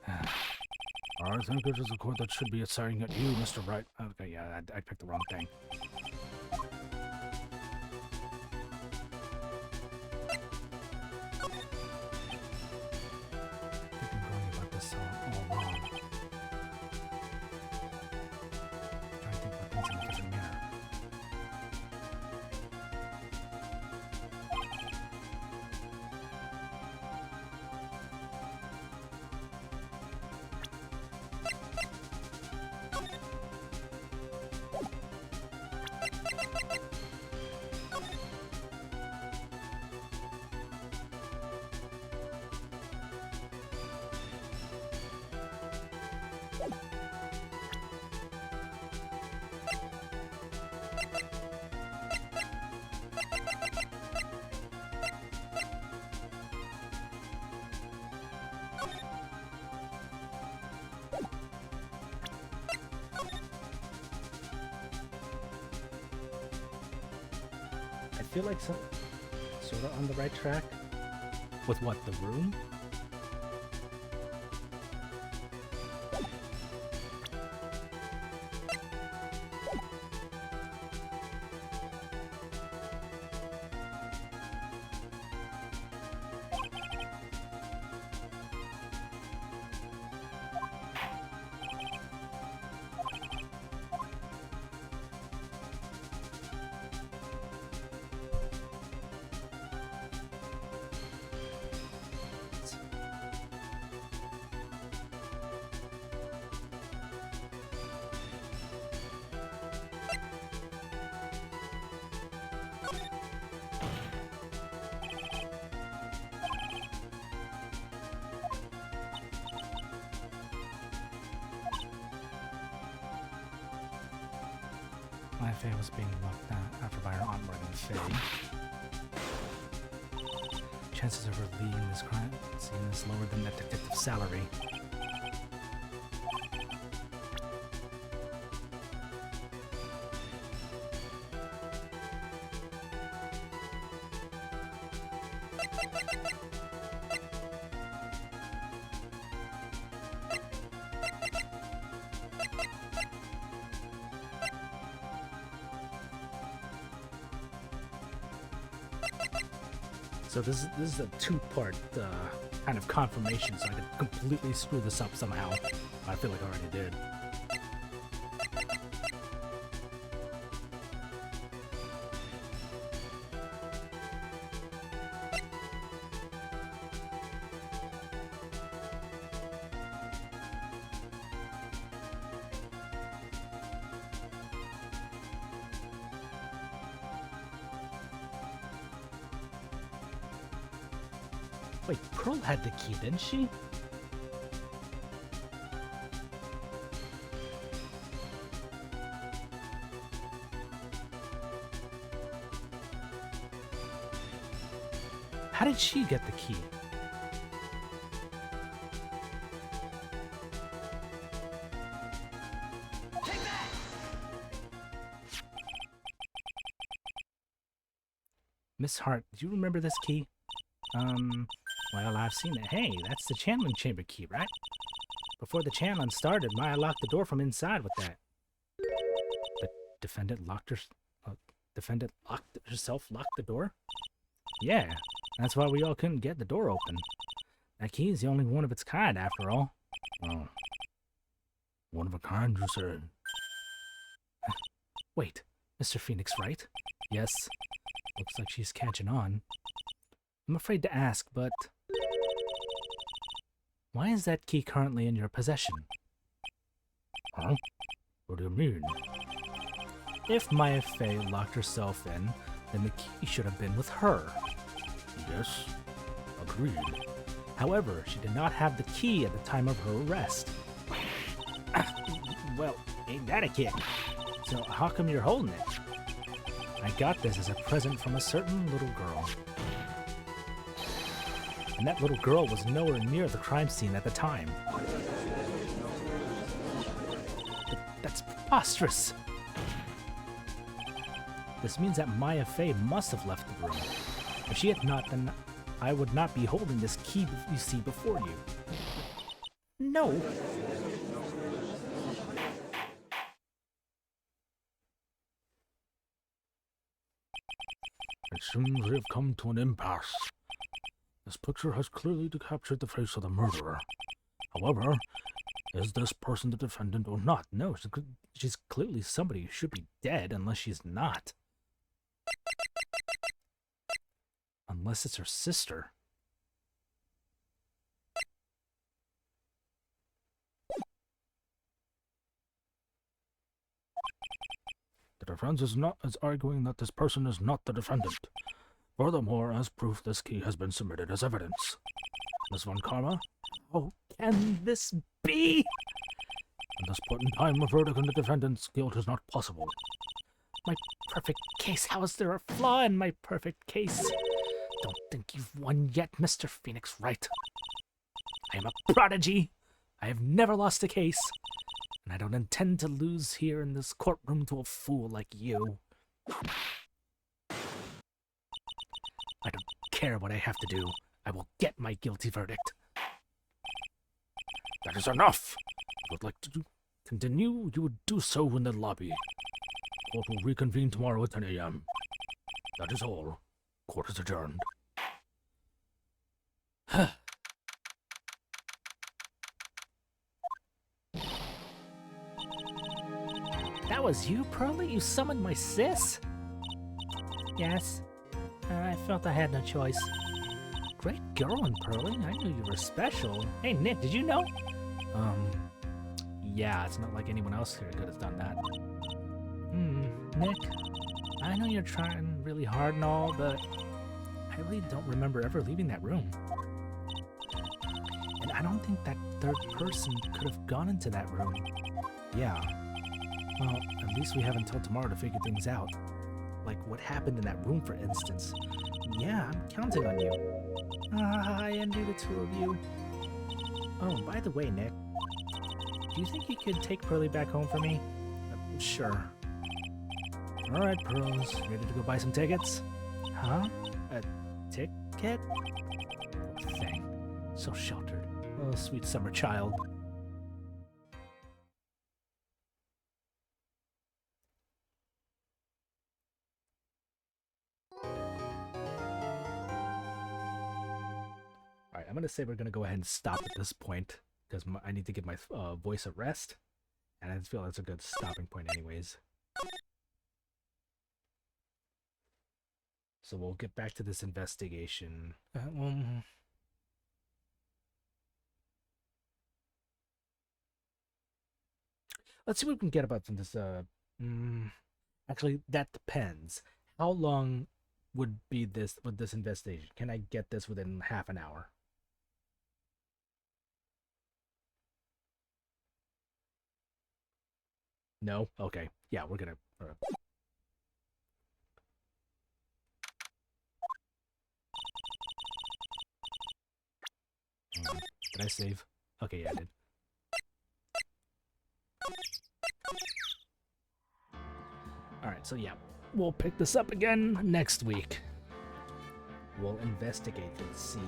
I think it is a court that should be assigning at you, Mr. Wright. Okay, yeah, I picked the wrong thing. I think I'm going about this all wrong. I'm trying to think about things in a different manner. I feel like some sort of on the right track. With what, the room? My affair was being locked down after by her Aunt Morgan Faye. Chances of her leading this crime scene is lower than that detective's salary. So this is a two-part kind of confirmation, so I could completely screw this up somehow. I feel like I already did. Wait, Pearl had the key, didn't she? How did she get the key? Take that! Miss Hart, do you remember this key? Well, I've seen it. Hey, that's the channeling chamber key, right? Before the channeling started, Maya locked the door from inside with that. The defendant locked herself locked the door? Yeah, that's why we all couldn't get the door open. That key is the only one of its kind, after all. Oh. One of a kind, you said? Wait, Mr. Phoenix, right? Yes. Looks like she's catching on. I'm afraid to ask, but why is that key currently in your possession? Huh? What do you mean? If Maya Fey locked herself in, then the key should have been with her. Yes, agreed. However, she did not have the key at the time of her arrest. Well, ain't that a kick? So how come you're holding it? I got this as a present from a certain little girl. And that little girl was nowhere near the crime scene at the time. That's preposterous! This means that Maya Fey must have left the room. If she had not, then I would not be holding this key you see before you. No! It seems we have come to an impasse. This picture has clearly captured the face of the murderer. However, is this person the defendant or not? No, she's clearly somebody who should be dead unless she's not. Unless it's her sister. The defense is arguing that this person is not the defendant. Furthermore, as proof, this key has been submitted as evidence. Miss Von Karma? How can this be? At this point in time, a verdict on the defendant's guilt is not possible. My perfect case. How is there a flaw in my perfect case? Don't think you've won yet, Mr. Phoenix Wright. I am a prodigy. I have never lost a case. And I don't intend to lose here in this courtroom to a fool like you. I don't care what I have to do. I will get my guilty verdict. That is enough! If you would like to continue, you would do so in the lobby. Court will reconvene tomorrow at 10 a.m. That is all. Court is adjourned. That was you, Pearlie? You summoned my sis? Yes. I felt I had no choice. Great going, Pearlie. I knew you were special. Hey, Nick, did you know? Yeah, it's not like anyone else here could have done that. Nick, I know you're trying really hard and all, but I really don't remember ever leaving that room. And I don't think that third person could have gone into that room. Yeah. Well, at least we have until tomorrow to figure things out. Like what happened in that room, for instance. Yeah, I'm counting on you. I envy the two of you. Oh, by the way, Nick, do you think you could take Pearlie back home for me? Sure. Alright, Pearls, ready to go buy some tickets? Huh? A ticket? Poor thing. So sheltered. Oh, sweet summer child. Alright, I'm going to say we're going to go ahead and stop at this point, because I need to give my voice a rest, and I feel that's a good stopping point anyways. So we'll get back to this investigation. Let's see what we can get about from this. Actually, that depends. How long would this investigation? Can I get this within half an hour? No? Okay. Yeah, we're gonna... Did I save? Okay, yeah, I did. Alright, so yeah. We'll pick this up again next week. We'll investigate and see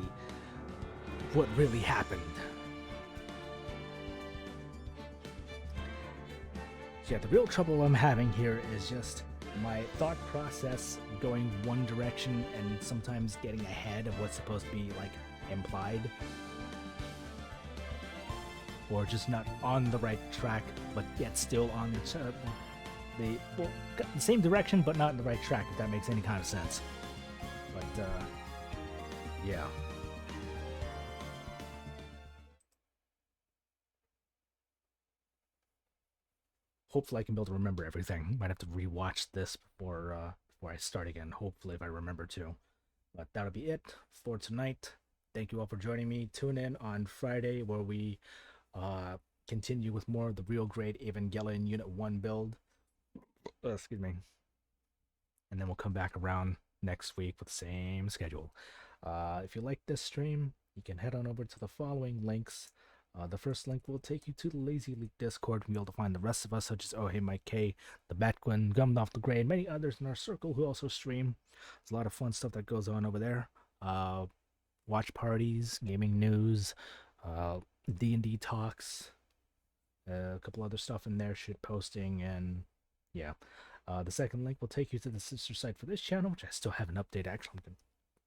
what really happened. Yeah, the real trouble I'm having here is just my thought process going one direction and sometimes getting ahead of what's supposed to be, like, implied. Or just not on the right track, but yet still on the same direction, but not in the right track, if that makes any kind of sense. But, yeah. Hopefully I can be able to remember everything. Might have to rewatch this before I start again, hopefully, if I remember to. But that'll be it for tonight. Thank you all for joining me. Tune in on Friday where we continue with more of the Real Grade Evangelion Unit 1 build. Excuse me. And then we'll come back around next week with the same schedule. If you like this stream, you can head on over to the following links The first link will take you to the Lazy League Discord, and you'll be able to find the rest of us, such as Oh Hey Mike K, the Batquin, Gummed Off the Gray, and many others in our circle who also stream. There's a lot of fun stuff that goes on over there. Watch parties, gaming news, D&D talks, a couple other stuff in there, shit posting, and yeah. The second link will take you to the sister site for this channel, which I still haven't updated. Actually,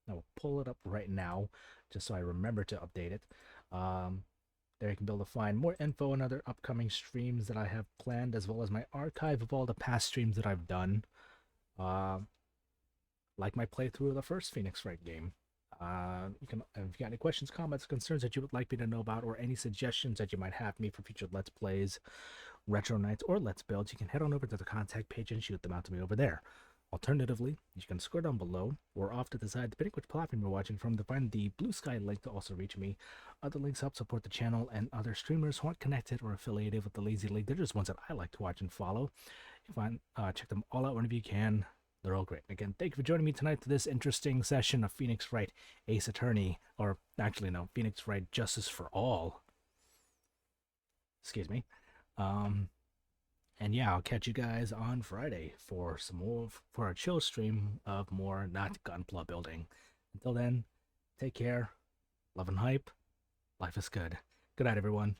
I will pull it up right now, just so I remember to update it. There you can be able to find more info and other upcoming streams that I have planned, as well as my archive of all the past streams that I've done. Like my playthrough of the first Phoenix Wright game. You can, if you got any questions, comments, concerns that you would like me to know about, or any suggestions that you might have for me for future Let's Plays, Retro Nights, or Let's Builds, you can head on over to the contact page and shoot them out to me over there. Alternatively, you can scroll down below or off to the side, depending which platform you're watching from, to find the Blue Sky link to also reach me. Other links help support the channel and other streamers who aren't connected or affiliated with the Lazy League. They're just ones that I like to watch and follow. You can check them all out whenever you can. They're all great. Again, thank you for joining me tonight to this interesting session of Phoenix Wright Ace Attorney, or actually no, Phoenix Wright Justice for All. Excuse me. And yeah, I'll catch you guys on Friday for some more, for a chill stream of more not gunpla building. Until then, take care, love and hype, life is good. Good night, everyone.